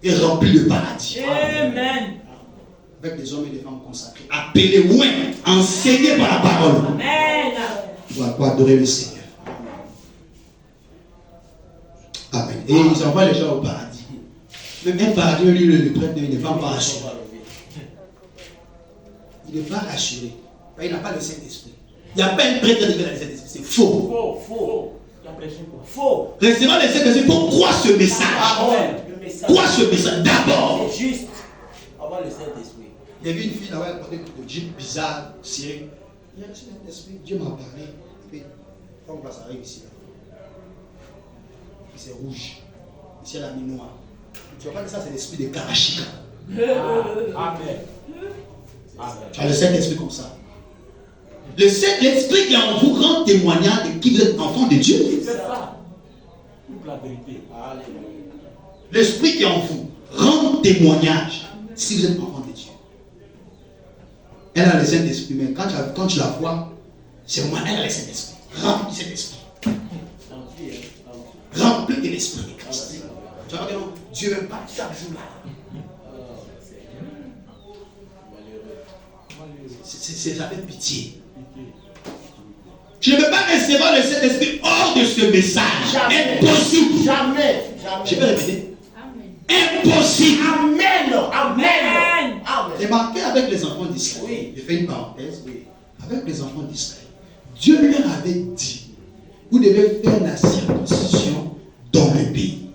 et remplir le paradis. Amen. Avec des hommes et des femmes consacrés, appelés loin, enseignés par la parole. Amen. Pour adorer le Seigneur. Amen. Et ils envoient les gens au paradis. Même un paradis, lui, le prêtre, il n'est pas encore assuré. Il n'est pas rassuré. Il n'a pas le Saint-Esprit. Il n'y a pas un prêtre qui a le Saint-Esprit. C'est faux. Faux. Faux. Recevoir le Saint-Esprit, il faut croire ce message. Croire ce message d'abord. C'est juste avoir le Saint-Esprit. Il y avait une fille là-bas, elle portait des jeans bizarres, serrés. Il y a le Saint-Esprit, Dieu m'a parlé. Et puis, comme ça arrive ici. C'est rouge. Ici, elle a mis noir. Tu vois pas que ça, c'est l'esprit de Karachika. Amen. Tu as le Saint-Esprit comme ça. Le Saint-Esprit qui est en vous rend témoignage de qui vous êtes enfant de Dieu. C'est ça. Toute la vérité. L'Esprit qui est en vous rend témoignage si vous êtes enfant de Dieu. Elle a le Saint-Esprit, mais quand tu la vois, c'est moi, elle a le Saint-Esprit. Rempli de Saint-Esprit. Rempli de l'Esprit de Christ. Tu vois que non, Dieu ne veut pas chaque jour là. Ça fait pitié. Tu ne peux pas recevoir le Saint-Esprit hors de ce message. Jamais. Impossible. Jamais. Je vais répéter. Impossible. Amen. Amen. Amen. Remarquez avec les enfants d'Israël. Oui. Je fais une parenthèse. Oui. Avec les enfants d'Israël. Dieu leur avait dit, vous devez faire la circoncision dans le pays.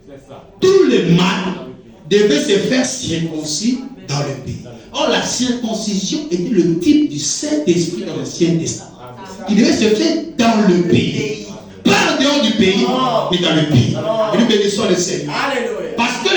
C'est ça. Tous les mâles devaient se faire circoncis dans le pays. Or, la circoncision était le type du Saint-Esprit dans l'Ancien Testament. Il devait se faire dans le pays. Pas en dehors du pays, mais dans le pays. Et nous bénissons le Seigneur. Alléluia. Parce que